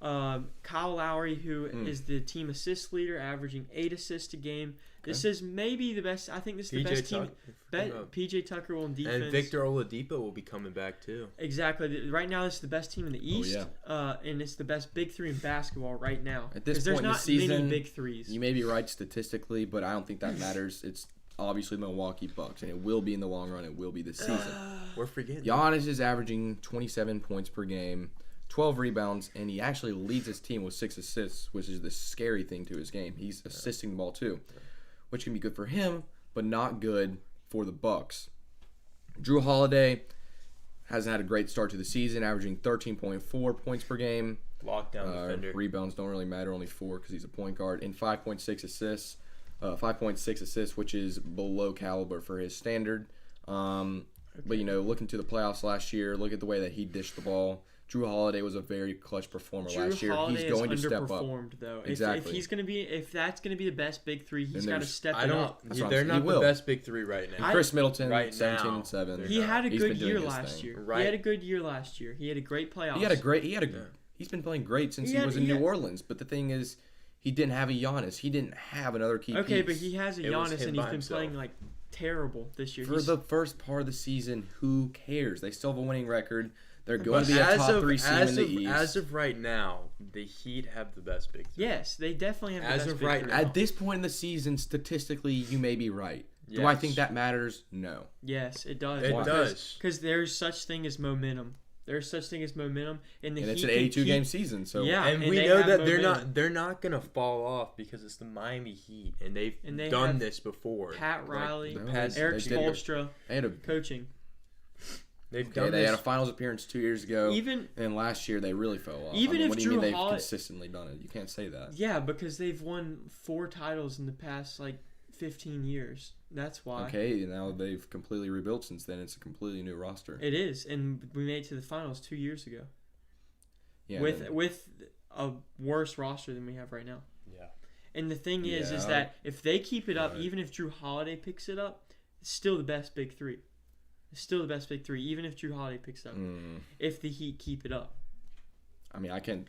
Kyle Lowry, who is the team assist leader, averaging 8 assists a game. Okay. This is maybe the best. I think this is the best team. PJ Tucker will in defense. And Victor Oladipo will be coming back too. Exactly. Right now, this is the best team in the East. And it's the best big three in basketball right now. At this point there's in not the season, many big threes. You may be right statistically, but I don't think that matters. It's obviously the Milwaukee Bucks, and it will be in the long run. It will be this season. We're forgetting. Giannis is averaging 27 points per game, 12 rebounds, and he actually leads his team with 6 assists, which is the scary thing to his game. He's assisting the ball too, which can be good for him, but not good for the Bucks. Drew Holiday hasn't had a great start to the season, averaging 13.4 points per game. Lockdown defender. Rebounds don't really matter, only 4 because he's a point guard, and 5.6 assists. 5.6 assists, which is below caliber for his standard. But, looking to the playoffs last year, look at the way that he dished the ball. Drew Holiday was a very clutch performer last year. Holiday He's going to step up. Underperformed though. Exactly. If that's gonna be the best big three, he's got to step it up. They're not the best big three right now. And Chris Middleton, right 17 and 7. He had a He's good been doing year his last thing. year. Right. He had a good year last year. He had a great playoffs. He's been playing great since he was in New Orleans. But the thing is, he didn't have a Giannis. He didn't have another key piece. Okay, but he has a Giannis, and he's been himself. playing like terrible this year. For the first part of the season, who cares? They still have a winning record. They're going to be a top 3 seed in the East. As of right now, the Heat have the best big three. Yes, they definitely have the As best of big right three. now. At this point in the season, statistically, you may be right. Do I think that matters? No. Yes, it does. It does. Because there's such thing as momentum. There's such thing as momentum, and And it's an 82-game season, so And we know that they're not gonna fall off because it's the Miami Heat, and they've done this before. Pat Riley, Like, Eric Spoelstra, they had a coaching. They've Okay, done they had a this. finals appearance 2 years ago. Even and last year they really fell off. Even if what do you Drew mean they've Holiday- consistently done it? You can't say that. Yeah, because they've won 4 titles in the past 15 years. That's why. Okay, now they've completely rebuilt since then. It's a completely new roster. It is, and we made it to the finals 2 years ago. Yeah, With a worse roster than we have right now. Yeah. And the thing is Yeah. that if they keep it up, Right. even if Drew Holiday picks it up, it's still the best big three. It's still the best big three, even if Drew Holiday picks it up. If the Heat keep it up. I mean, I can.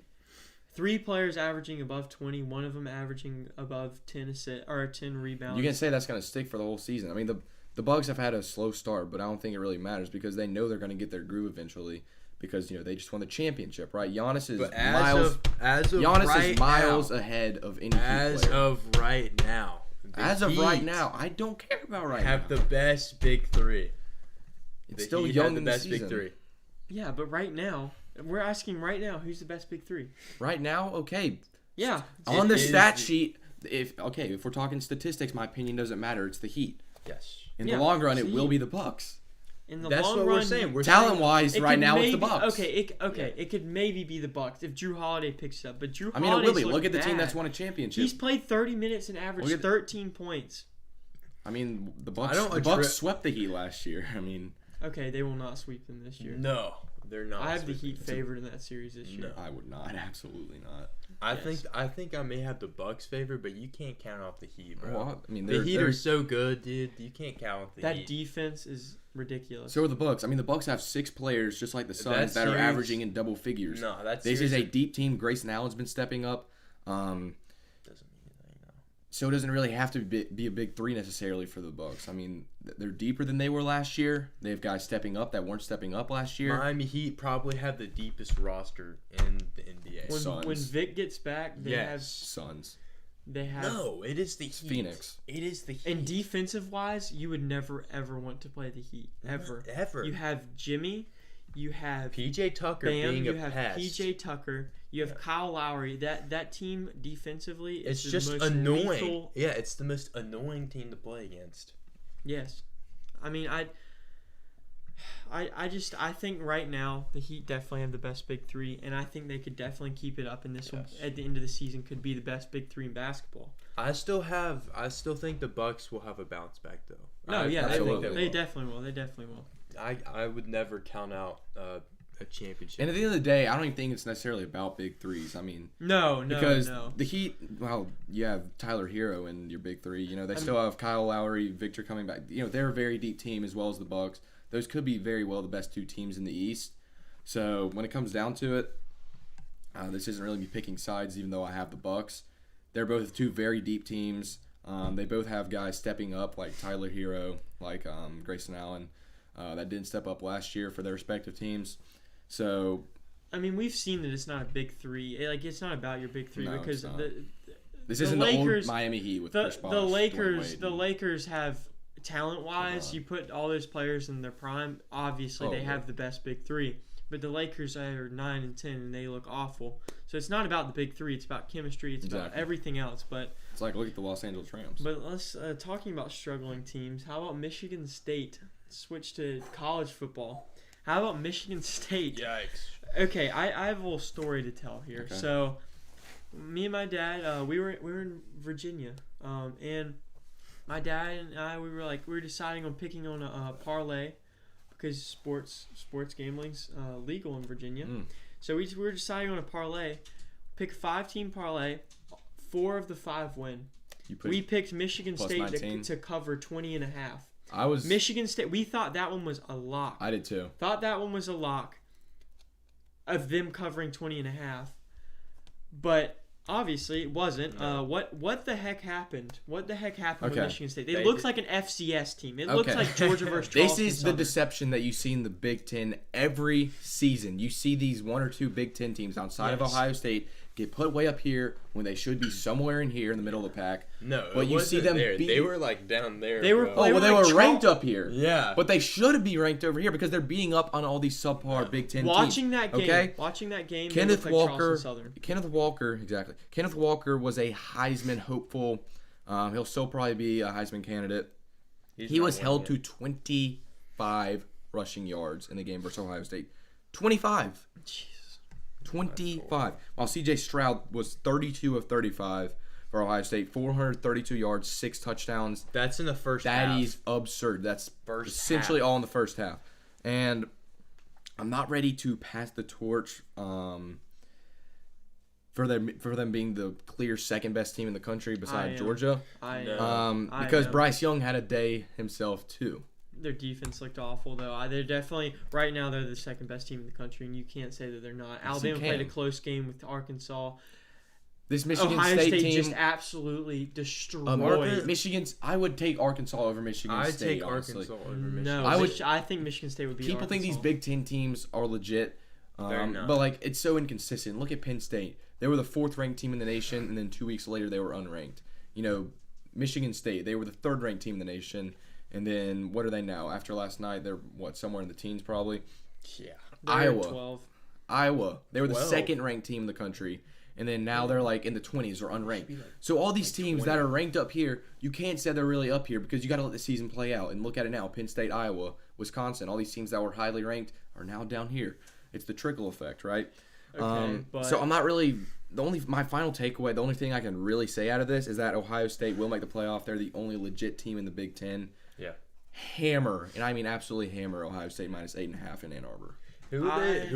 3 players averaging above 20, one of them averaging above 10 assists or 10 rebounds. You can say that's going to stick for the whole season. I mean, the Bucks have had a slow start, but I don't think it really matters because they know they're going to get their groove eventually. because they just won the championship, right? Giannis is But miles ahead of any Heat player. As of right now. As of right now, I don't care about right now. Have the best big three. It's still young in the best season. big three. Yeah, but right now, we're asking right now who's the best big three. Right now, okay. Yeah. On the stat sheet, if we're talking statistics, my opinion doesn't matter. It's the Heat. Yes. In the long run, it will be the Bucks. In the That's long what run, we're saying. Talent-wise, right now it's the Bucks. Okay. It could maybe be the Bucks if Drew Holiday picks it up. But Drew it will be. Holiday's Look at the team bad. that's won a championship. He's played 30 minutes and averaged 13 points. I mean, the Bucks swept the Heat last year. I mean, okay, they will not sweep them this year. No, they're not. I have the Heat favored in that series this year. I would not. Absolutely not. I think I may have the Bucks favored, but you can't count off the Heat, bro. Well, I mean, the Heat are so good, dude. You can't count off the Heat. That defense is ridiculous. So are the Bucks. I mean, the Bucks have 6 players, just like the Suns, that are averaging in double figures. No, this is a deep team. Grayson Allen's been stepping up. Doesn't mean anything, no. So it doesn't really have to be a big three necessarily for the Bucks. I mean, they're deeper than they were last year. They have guys stepping up that weren't stepping up last year. Miami Heat probably have the deepest roster in the NBA. When Vic gets back, they have Suns. They have no. It is the Heat. Phoenix. It is the Heat. And defensive wise, you would never ever want to play the Heat ever. Ever. You have Jimmy. You have PJ Tucker Bam, being you a have pest. PJ Tucker. You have Kyle Lowry. That team defensively is just the most annoying. lethal. Yeah, it's the most annoying team to play against. Yes, I mean I think right now the Heat definitely have the best big three, and I think they could definitely keep it up. And this one at the end of the season could be the best big three in basketball. I still think the Bucks will have a bounce back though. No, I think they definitely will. They definitely will. I would never count out a championship. And at the end of the day, I don't even think it's necessarily about big threes. I mean, because the Heat, well, you have Tyler Hero in your big three. They still have Kyle Lowry, Victor coming back. They're a very deep team as well as the Bucks. Those could be very well the best 2 teams in the East. So when it comes down to it, this isn't really me picking sides, even though I have the Bucks. They're both 2 very deep teams. They both have guys stepping up, like Tyler Hero, like Grayson Allen, that didn't step up last year for their respective teams. So, I mean, we've seen that it's not a big three. It's not about your big three because this isn't the old Miami Heat with Chris Bosh. The Lakers have talent-wise. You put all those players in their prime. Obviously, they have the best big three. But the Lakers are 9 and 10, and they look awful. So it's not about the big three. It's about chemistry. It's about everything else. But it's like look at the Los Angeles Rams. But let's talking about struggling teams. How about Michigan State? Switch to college football. How about Michigan State? Yikes. Okay, I have a little story to tell here. Okay. So, me and my dad, we were in Virginia, and my dad and I we were deciding on picking on a parlay because sports gambling's legal in Virginia. So we were deciding on a parlay, pick 5-team parlay, 4 of the 5 win. We picked Michigan State to cover 20.5. Michigan State. We thought that one was a lock. I did too. Thought that one was a lock of them covering 20.5, but obviously it wasn't. No. What the heck happened? What the heck happened with Michigan State? They looked like an FCS team. It looks like Georgia versus Charleston. This is the deception that you see in the Big Ten every season. You see these 1 or 2 Big Ten teams outside of Ohio State get put way up here when they should be somewhere in here in the middle of the pack. No, but you see them there. They were like down there. They were ranked up here. Yeah, but they should be ranked over here because they're beating up on all these subpar Big Ten teams. Watching that game. Kenneth Walker, exactly. Kenneth Walker was a Heisman hopeful. He'll still probably be a Heisman candidate. He was held to 25 rushing yards in the game versus Ohio State. 25. Jeez. 25. While C.J. Stroud was 32 of 35 for Ohio State, 432 yards, 6 touchdowns. That's in the first half. That is absurd. That's essentially all in the first half. And I'm not ready to pass the torch for them being the clear second best team in the country beside Georgia. Because Bryce Young had a day himself too. Their defense looked awful, though. They're definitely right now. They're the second best team in the country, and you can't say that they're not. Alabama played a close game with Arkansas. This Michigan Ohio State team just absolutely destroyed. Michigan's. I would take Arkansas over Michigan State. I'd take Arkansas over Michigan. No, I think Michigan State would be. People think these Big Ten teams are legit, They're not. But like it's so inconsistent. Look at Penn State. They were the 4th ranked team in the nation, and then 2 weeks later they were unranked. You know, Michigan State, they were the 3rd ranked team in the nation, and then what are they now? After last night, they're somewhere in the teens probably. Yeah. Iowa, they were the 12. 2nd ranked team in the country, and then now they're like in the 20s or unranked. So all these teams that are ranked up here, you can't say they're really up here because you got to let the season play out. And look at it now: Penn State, Iowa, Wisconsin, all these teams that were highly ranked are now down here. It's the trickle effect, right? But So I'm not really my final takeaway. The only thing I can really say out of this is that Ohio State will make the playoff. They're the only legit team in the Big Ten. Yeah. Hammer, and I mean absolutely hammer Ohio State minus 8.5 in Ann Arbor. Who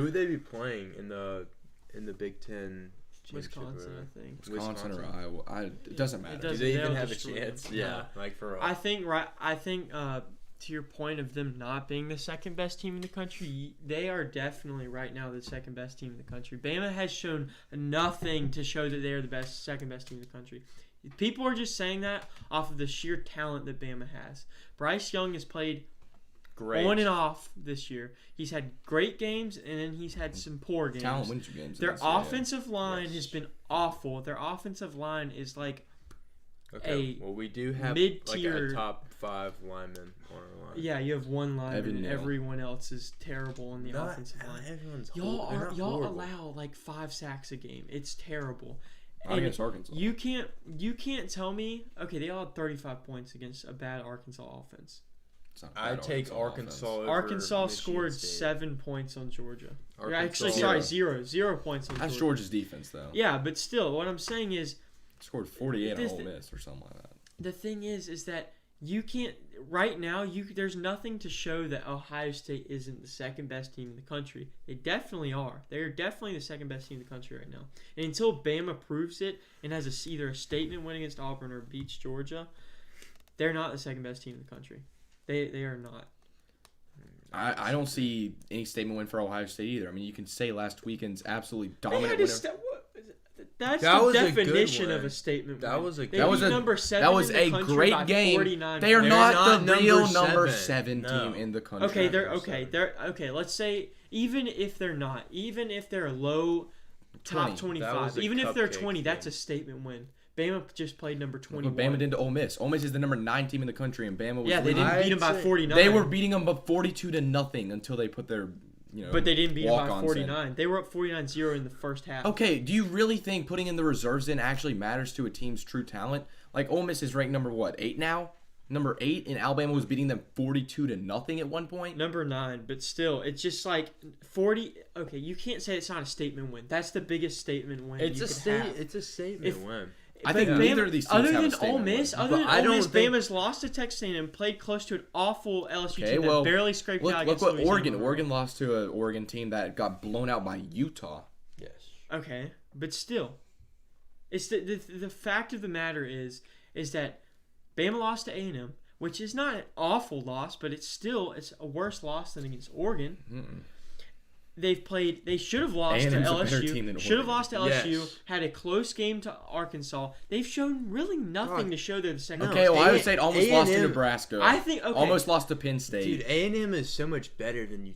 would they be playing in the Big Ten? Wisconsin, I think. Wisconsin or Iowa. It doesn't matter. Do they even have a destroy chance? them. Yeah, like for real. I think to your point of them not being the second best team in the country, they are definitely right now the second best team in the country. Bama has shown nothing to show that they are the second best team in the country. People are just saying that off of the sheer talent that Bama has. Bryce Young has played Great. on and off this year. He's had great games, and then he's had some poor games. Talent wins you games. Their offensive line has been awful. Their offensive line is like we do have mid-tier, like a top 5 lineman on our line. Yeah, you have one lineman, Evan and Neal. everyone else is terrible on the offensive line. Everyone's Y'all allow like 5 sacks a game. It's terrible. Not against Arkansas. You can't tell me. Okay, they all had 35 points against a bad Arkansas offense. I take Arkansas over Arkansas Michigan scored State. 7 points on Georgia. Arkansas- Actually, sorry, 0 points on Georgia. That's Georgia's defense, though. Yeah, but still, what I'm saying is, Scored 48 on Ole Miss or something like that. the thing is that you can't right now. There's nothing to show that Ohio State isn't the second best team in the country. They definitely are. They're definitely the second best team in the country right now. And until Bama proves it and has either a statement win against Auburn or beats Georgia, they're not the second best team in the country. They are not. I don't see any statement win for Ohio State either. I mean, you can say last weekend's absolutely They dominant had winner. That's That the was a good definition win. of a statement. That win. was a They good That was beat a- number 7 That was in the a country great by game. 49 They are points. not the number real number 7. 7 No. team in the country. Okay, Number okay. Let's say even if they're not, even if they're low top 20. That 25, was a even if they're cupcake 20, that's game. a statement win. Bama just played number Look 21. what Bama did to Ole Miss. Ole Miss is the number 9 team in the country, and Bama was Yeah, they leading. didn't beat them by I'd say- 49. They were beating them by 42-0 until they put their, but they didn't beat them by walk-ons 49. They were up 49-0 in the first half. Okay, do you really think putting in the reserves in actually matters to a team's true talent? Like Ole Miss is ranked number 8 now? Number 8, and Alabama was beating them 42-0 at one point. Number 9, but still, it's just like 40. Okay, you can't say it's not a statement win. That's the biggest statement win. It's you a could have. It's a statement If- win. I think But neither of these teams other have a than statement Ole Miss, win. other But than I Ole don't Miss, think- Bama's lost to Texas A&M and played close to an awful LSU Okay, team well, that barely scraped out Look against what Louisiana. Oregon lost to an Oregon team that got blown out by Utah. Yes. Okay, but still, it's the fact of the matter is that Bama lost to A&M, which is not an awful loss, but it's a worse loss than against Oregon. Mm-mm. They should have lost to A&M's a better team LSU. than Should have Oregon. lost to LSU. Yes. Had a close game to Arkansas. They've shown really nothing to show they're the second. Okay, Ohio State almost lost to Nebraska. I think Almost lost to Penn State. Dude, A&M is so much better than you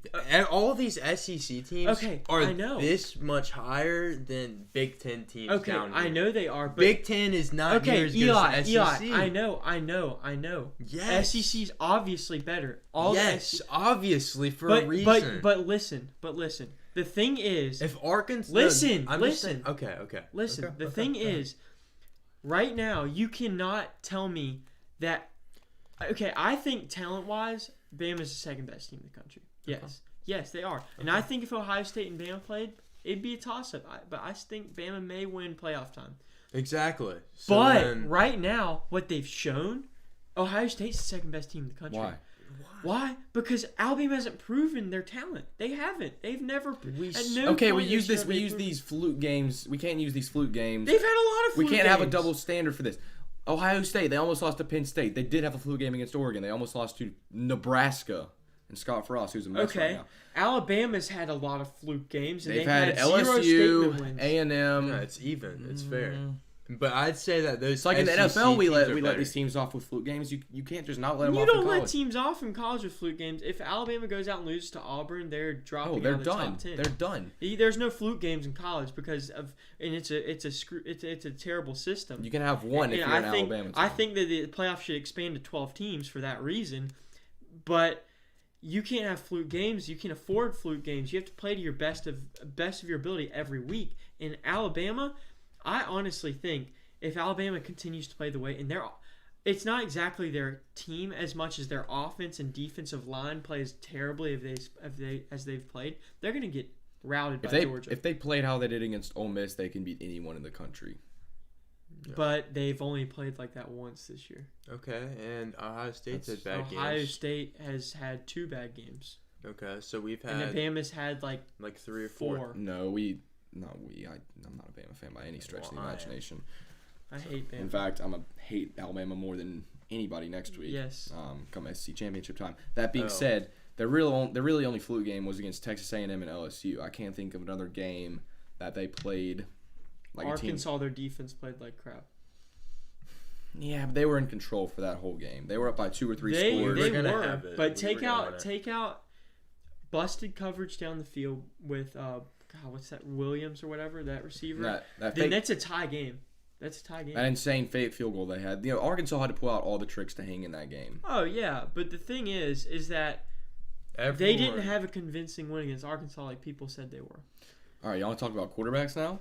all these SEC teams are I know. this much higher than Big Ten teams Okay, down here. I know they are, but Big Ten is not near okay, as good as the SEC. I know. Yes. SEC's obviously better. Yes, obviously for a reason. But listen. The thing is, if Arkansas Listen. Okay. listen. Okay, The okay, thing go ahead. is, right now you cannot tell me that. Okay, I think talent-wise, Bama's the second best team in the country. Yes, they are. And I think if Ohio State and Bama played, it'd be a toss-up. But I think Bama may win playoff time. Exactly. So But then- right now, what they've shown, Ohio State's the second best team in the country. Why? Because Alabama hasn't proven their talent. They haven't. They've never. We- at no Okay, point we use this this. year We they've use proven- these flute games. We can't use these flute games. They've had a lot of. We fluke can't have a games. double standard for this. Ohio State, they almost lost to Penn State. They did have a fluke game against Oregon. They almost lost to Nebraska and Scott Frost, who's a mess right Okay, now. Alabama's had a lot of fluke games, and They've they've had zero LSU, statement wins. A&M. No, it's even. It's fair. But I'd say that those It's like in the SEC NFL, we teams are let better. these teams off with fluke games. You can't just not let them You off in don't college. let teams off in college with fluke games. If Alabama goes out and loses to Auburn, they're dropping they're out of the done. top 10. They're done. There's no fluke games in college because of, and it's a terrible system. You can have one if And you're an Alabama team. I think that the playoffs should expand to 12 teams for that reason, but you can't have fluke games. You can't afford fluke games. You have to play to your best of your ability every week. In Alabama, I honestly think if Alabama continues to play the way, and it's not exactly their team as much as their offense and defensive line plays terribly as they've played, they're going to get routed by Georgia. If they played how they did against Ole Miss, they can beat anyone in the country. Yeah. But they've only played like that once this year. Okay, and Ohio State's had bad games. Ohio State has had 2 bad games. Okay, so we've had... And Alabama's had like 3 or 4. No, I'm not a Bama fan by any stretch of the imagination. I hate Bama. In fact, I'm going to hate Alabama more than anybody next week. Yes. Come SEC championship time. That being said, the really only fluke game was against Texas A&M and LSU. I can't think of another game that they played like Arkansas, their defense played like crap. Yeah, but they were in control for that whole game. They were up by 2 or 3 scores. They gonna were, have it. but We take were gonna out busted coverage down the field with what's that, Williams or whatever, that receiver. Then that's a tie game. That's a tie game. That insane fake field goal they had. Arkansas had to pull out all the tricks to hang in that game. Oh yeah, but the thing is that they didn't have a convincing win against Arkansas like people said they were. All right, y'all want to talk about quarterbacks now?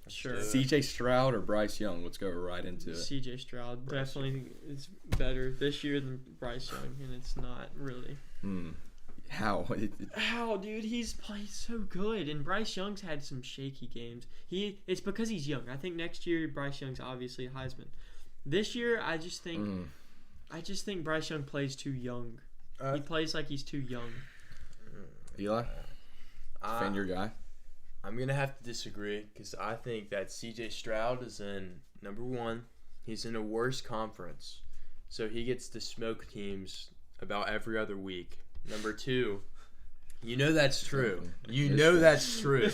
Sure. C.J. Stroud or Bryce Young? Let's go right into it. C.J. Stroud definitely is better this year than Bryce Young, and it's not really. How? How, dude? He's played so good, and Bryce Young's had some shaky games. It's because he's young. I think next year Bryce Young's obviously a Heisman. This year, I just think Bryce Young plays too young. He plays like he's too young. Eli, defend your guy. I'm going to have to disagree because I think that C.J. Stroud is in, number 1, he's in a worse conference. So he gets to smoke teams about every other week. Number 2, you know that's true. That's true.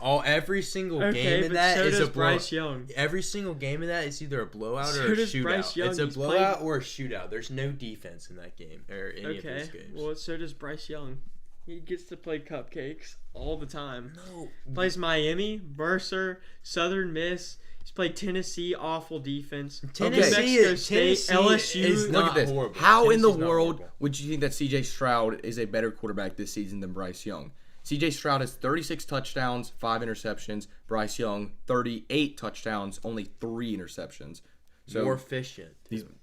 Every single game in that is a Bryce Young. Every single game in that is either a blowout So or a does shootout. Bryce Young. It's a blowout or a shootout. There's no defense in that game or any of these games. Well, so does Bryce Young. He gets to play cupcakes all the time. No. Plays Miami, Mercer, Southern Miss. He's played Tennessee, awful defense. Tennessee, Mexico State, LSU. is Look not at this. horrible. How in the Tennessee's not world horrible. would you think that C.J. Stroud is a better quarterback this season than Bryce Young? C.J. Stroud has 36 touchdowns, 5 interceptions. Bryce Young, 38 touchdowns, only 3 interceptions. So more efficient.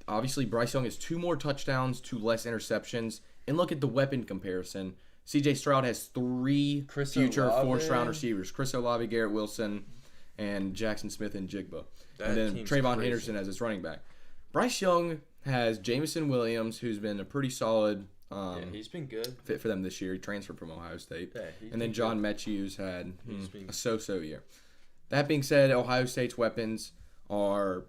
Obviously, Bryce Young has 2 more touchdowns, 2 less interceptions. And look at the weapon comparison. C.J. Stroud has 3 future first-round receivers. Chris Olave, Garrett Wilson, and Jackson Smith and Jigba. And then Trayvon Henderson as his running back. Bryce Young has Jamison Williams, who's been a pretty solid he's been good. fit for them this year. He transferred from Ohio State. Yeah, and then John Mechew's had a so-so year. That being said, Ohio State's weapons are,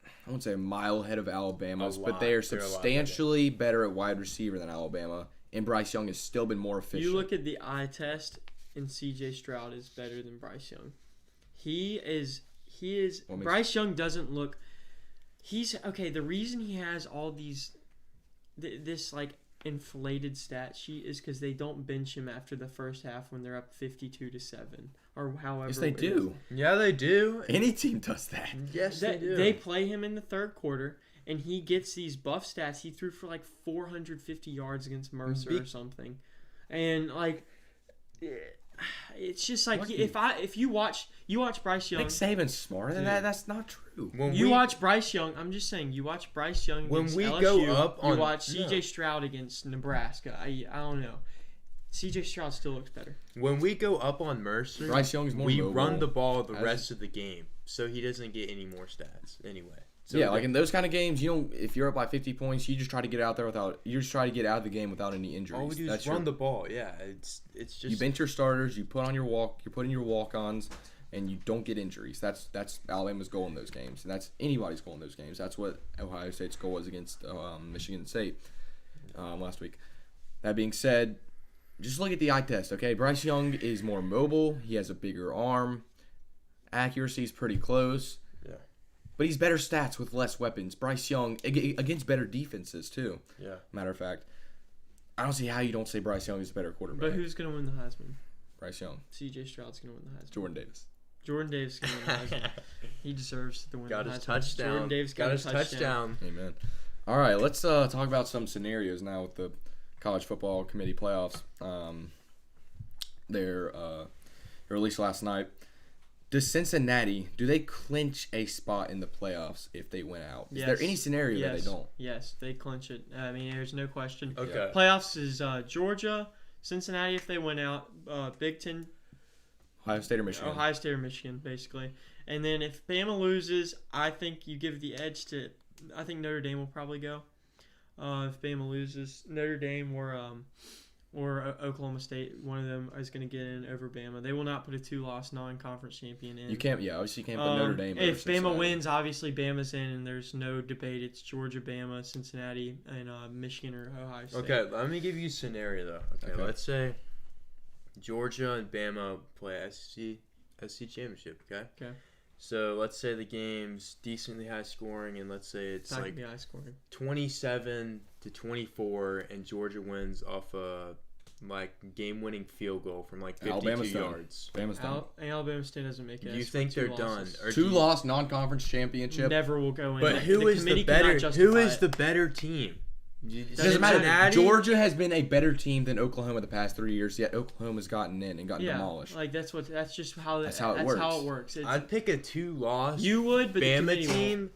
I won't say a mile ahead of Alabama's, but they are substantially better at wide receiver than Alabama. And Bryce Young has still been more efficient. You look at the eye test, and C.J. Stroud is better than Bryce Young. He is. Bryce Young doesn't look. The reason he has all this like inflated stat sheet is because they don't bench him after the first half when they're up 52-7 or however. Yes, they do. Yeah, they do. Any team does that. Yes, they do. They play him in the third quarter. And he gets these buff stats. He threw for like 450 yards against Mercer or something, and like, it's just like if you watch Bryce Young. Nick Saban's smarter than that. That's not true. Watch Bryce Young. I'm just saying you watch Bryce Young when against we LSU, go up on. You watch C.J. Stroud against Nebraska. I don't know. C.J. Stroud still looks better. When we go up on Mercer, Bryce Young's more we mobile. run the ball the rest of the game, so he doesn't get any more stats anyway. So like in those kind of games, if you're up by 50 points, you just try to get out there you just try to get out of the game without any injuries. All we do is run the ball. Yeah, it's just you bench your starters, you put in your walk-ons, and you don't get injuries. That's Alabama's goal in those games, and that's anybody's goal in those games. That's what Ohio State's goal was against Michigan State last week. That being said, just look at the eye test. Okay, Bryce Young is more mobile. He has a bigger arm. Accuracy is pretty close. Yeah. but he's better stats with less weapons. Bryce Young against better defenses too. Yeah. Matter of fact, I don't see how you don't say Bryce Young is a better quarterback. But who's going to win the Heisman? Bryce Young. C.J. Stroud's going to win the Heisman. Jordan Davis. Jordan Davis is going to win the Heisman. He deserves to win Got the his Heisman. touchdown. Jordan Davis got his touchdown. Amen. All right, let's talk about some scenarios now with the College Football Committee playoffs. They're released last night. Does Cincinnati, do they clinch a spot in the playoffs if they win out? Is there any scenario that they don't? Yes, they clinch it. I mean, there's no question. Okay. Playoffs is Georgia, Cincinnati if they win out, Big Ten, Ohio State or Michigan? Ohio State or Michigan, basically. And then if Bama loses, I think you give the edge to, I think Notre Dame will probably go. If Bama loses, Notre Dame or Oklahoma State, one of them is going to get in over Bama. They will not put a 2-loss non-conference champion in. You can't, obviously you can't put Notre Dame over If Bama Cincinnati. wins, obviously Bama's in, and there's no debate. It's Georgia, Bama, Cincinnati, and Michigan or Ohio State. Okay, let me give you a scenario, though. Okay, let's say Georgia and Bama play SEC championship, okay? Okay. So let's say the game's decently high scoring, and let's say it's Not like gonna be high scoring. 27-24, and Georgia wins off a game-winning field goal from 52 Alabama's done. yards. Bama's done. Alabama State doesn't make it. You think they're done? Or do you- 2-loss non-conference championship. Never will go in. But who is the committee better? cannot Who justify is it. the better team? It doesn't matter. Cincinnati? Georgia has been a better team than Oklahoma the past 3 years, yet Oklahoma's gotten in and gotten demolished. Like that's just how That's how it works. How it works. I'd pick a 2-loss. You would, but the Bama committee team.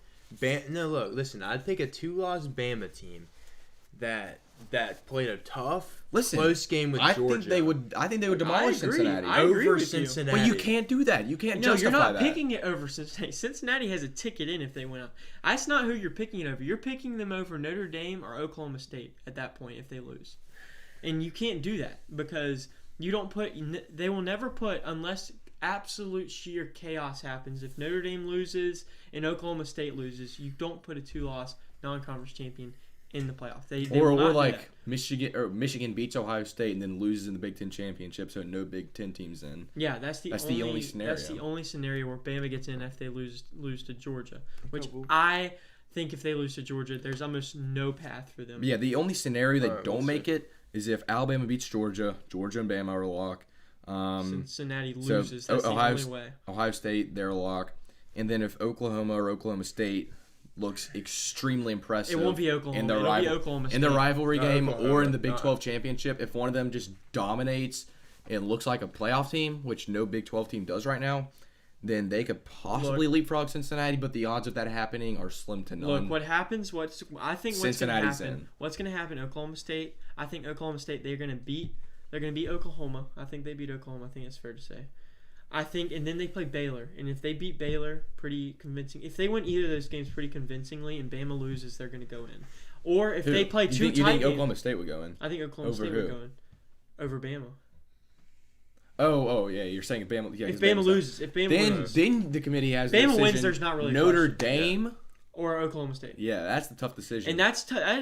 No, look, listen. I'd pick a 2-loss Bama team that played a tough, close game with Georgia. I think they would demolish Cincinnati. I agree over with you. Cincinnati. But you can't do that. You can't No, justify you're not that. picking it over Cincinnati. Cincinnati has a ticket in if they win out. That's not who you're picking it over. You're picking them over Notre Dame or Oklahoma State at that point if they lose. And you can't do that because you don't put. They will never put unless absolute sheer chaos happens. If Notre Dame loses and Oklahoma State loses, you don't put a 2-loss non-conference champion in the playoff. They or will not do like that. Michigan beats Ohio State and then loses in the Big Ten championship, so no Big Ten teams in. Yeah, that's the only scenario. That's the only scenario where Bama gets in if they lose to Georgia, which I think if they lose to Georgia, there's almost no path for them. Yeah, the only scenario that Alright, don't we'll make it is if Alabama beats Georgia, Georgia and Bama are a lock. Cincinnati loses. That's the only way. Ohio State, they're a lock. And then if Oklahoma or Oklahoma State looks extremely impressive. It won't be Oklahoma. In the It'll be Oklahoma State. in the rivalry Not game Oklahoma, or in the Big not. 12 championship, if one of them just dominates and looks like a playoff team, which no Big 12 team does right now, then they could possibly leapfrog Cincinnati, but the odds of that happening are slim to none. Look, what happens? I think what's going to Cincinnati's happen? in. What's going to happen? Oklahoma State. I think Oklahoma State. They're going to beat Oklahoma. I think they beat Oklahoma. I think it's fair to say. I think, and then they play Baylor, and if they beat Baylor pretty convincing, if they win either of those games pretty convincingly, and Bama loses, they're going to go in. Or if they play two you tight think games, Oklahoma State would go in? I think Oklahoma Over State who? would go in over Bama. Oh, yeah, you're saying if Bama. Yeah, If 'cause Bama Bama's loses, if Bama then wins, then the committee has. Bama the wins, decision, there's not really a Notre question. Dame or Oklahoma State. Yeah, that's the tough decision. And that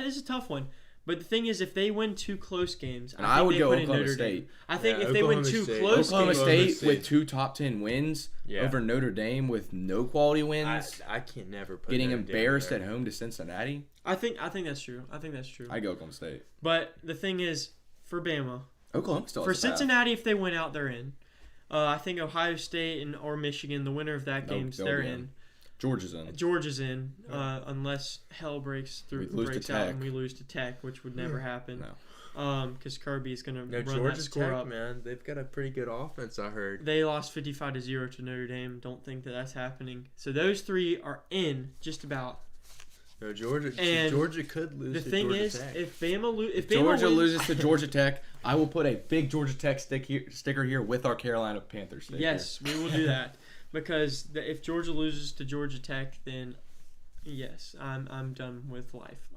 is a tough one. But the thing is, if they win two close games, And I think I would they go put in Oklahoma Notre State. Dame. I think Yeah, if they win Oklahoma two State. close Oklahoma games, State State. with 2 top 10 wins Yeah. over Notre Dame with no quality wins, I can never put getting Notre Dame embarrassed there. at home to Cincinnati. I think that's true. I think that's true. I go Oklahoma State. But the thing is, for Bama, Oklahoma still for has a path. Cincinnati, if they win out, they're in. I think Ohio State or Michigan, the winner of that game, They'll they're be in. Georgia's in. Georgia's in, unless hell breaks We lose to breaks out Tech. and we lose to Tech, which would never happen. No. Because Kirby's gonna No, run that Georgia score Tech, up. man, they've got a pretty good offense. I heard. They lost 55-0 to Notre Dame. Don't think that's happening. So those three are in just about. No, Georgia. And Georgia could lose. The to thing Georgia is, Tech. if Bama Georgia wins, loses to Georgia Tech, I will put a big Georgia Tech sticker here with our Carolina Panthers sticker. yes, we will do that because if Georgia loses to Georgia Tech, then yes, I'm done with life.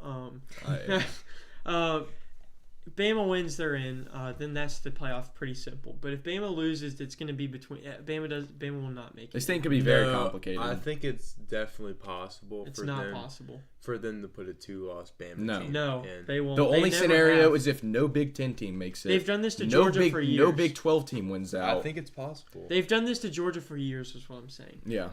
if Bama wins, they're in. Then that's the playoff. Pretty simple. But if Bama loses, it's going to be between. Bama will not make it. This thing could be very complicated. I think it's definitely possible. It's not possible for them to put a 2-loss Bama team. No, in. they won't. The only never scenario have. is if no Big Ten team makes it. They've done this to Georgia for years. No Big 12 team wins out. I think it's possible. They've done this to Georgia for years. Is what I'm saying. Yeah.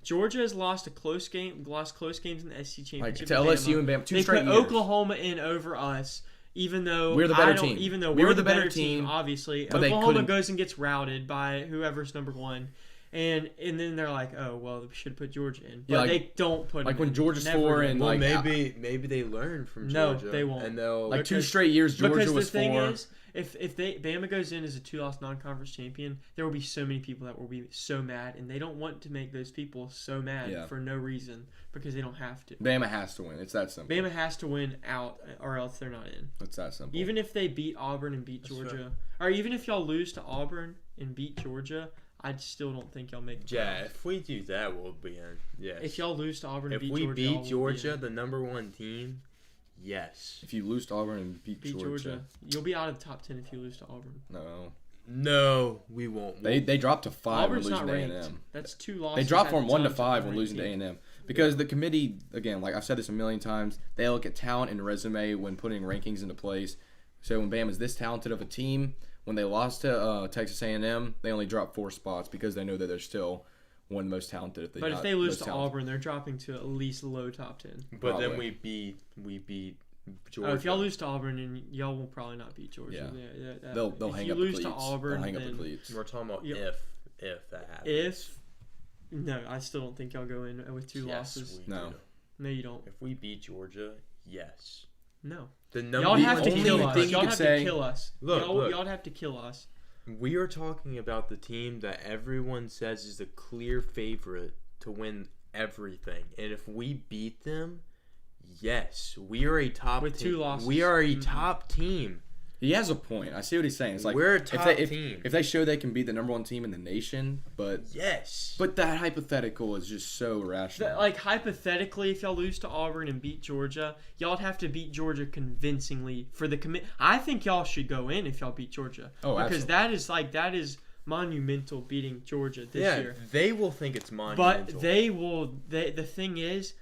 Georgia has lost close games in the SEC championship. To LSU and Bama. Two they straight put years. Oklahoma in over us. Even though we're the better team. Even though we're the better team, obviously. But Oklahoma goes and gets routed by whoever's number one. And then they're like, oh, well, we should put Georgia in. But they don't put like him when in. Georgia's 4 and well, maybe they learn from Georgia. No, they won't. And they'll like 2 straight years Georgia was 4. Because the thing is, if Bama goes in as a 2-loss non-conference champion, there will be so many people that will be so mad, and they don't want to make those people so mad for no reason because they don't have to. Bama has to win. It's that simple. Bama has to win out, or else they're not in. It's that simple. Even if they beat Auburn and beat Georgia, or even if y'all lose to Auburn and beat Georgia, I still don't think y'all make the playoffs. if we do that, we'll be in. Yes. If y'all lose to Auburn and beat Georgia, Georgia, if we beat Georgia, the number 1 team, yes. If you lose to Auburn and beat Georgia, you'll be out of the top 10 if you lose to Auburn. No, we won't. They dropped to 5 Auburn's when losing not to ranked. A&M. That's 2 losses. They dropped at from the 1 to time 5 when ranked losing to team. A&M because the committee, again, like I've said this a million times, they look at talent and resume when putting rankings into place. So when Bama's this talented of a team, when they lost to Texas A&M, they only dropped 4 spots because they know that they're still one of the most talented. If they lose to Auburn, they're dropping to at least low top 10. But Probably. then we beat Georgia. If y'all lose to Auburn, and y'all will probably not beat Georgia. Yeah. They'll hang up the cleats. If you lose to Auburn, they'll hang up the cleats. We're talking about if that happens. No, I still don't think y'all go in with 2 losses. No, you don't. If we beat Georgia, yes. No. Y'all have to kill us. Y'all have to kill us. Look. Y'all have to kill us. We are talking about the team that everyone says is the clear favorite to win everything. And if we beat them, yes, we are a top with team. 2 losses. We are a top team. He has a point. I see what he's saying. It's like we're a top team. If they show they can beat the number 1 team in the nation, but yes, but that hypothetical is just so irrational. Like hypothetically, if y'all lose to Auburn and beat Georgia, y'all have to beat Georgia convincingly for the commit. I think y'all should go in if y'all beat Georgia. Oh, because absolutely. that is monumental beating Georgia this year. They will think it's monumental. But they will. The thing is,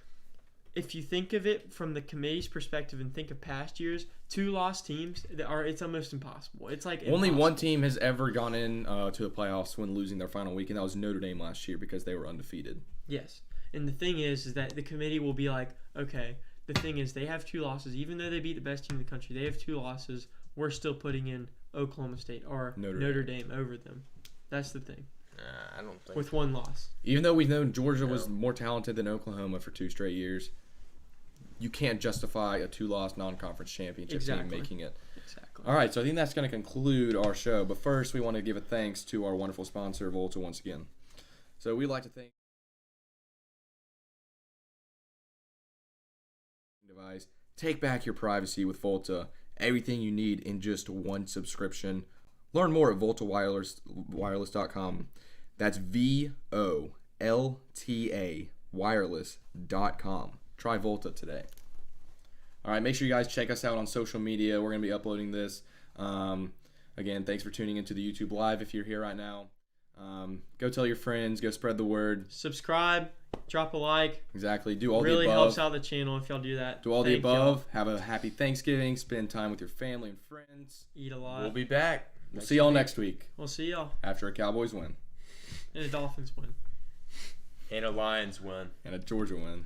if you think of it from the committee's perspective and think of past years, 2-loss teams it's almost impossible. It's like only impossible. 1 team has ever gone in to the playoffs when losing their final week, and that was Notre Dame last year because they were undefeated. Yes, and the thing is that the committee will be like, okay, the thing is they have 2 losses, even though they beat the best team in the country. They have 2 losses. We're still putting in Oklahoma State or Notre Dame over them. That's the thing. I don't think with 1 loss. Even though we've known Georgia was more talented than Oklahoma for 2 straight years, you can't justify a 2-loss non-conference championship team making it. Exactly. All right, so I think that's going to conclude our show. But first, we want to give a thanks to our wonderful sponsor, Volta, once again. So we'd like to thank device. Take back your privacy with Volta. Everything you need in just 1 subscription. Learn more at VoltaWireless.com. That's VOLTA wireless.com. Try Volta today. All right, make sure you guys check us out on social media. We're going to be uploading this. Again, thanks for tuning into the YouTube Live if you're here right now. Go tell your friends. Go spread the word. Subscribe. Drop a like. Exactly. Do all the above. Really helps out the channel if y'all do that. Do all the above. Have a happy Thanksgiving. Spend time with your family and friends. Eat a lot. We'll be back. We'll see y'all next week. We'll see y'all. After a Cowboys win. And a Dolphins win. And a Lions win. And a Georgia win.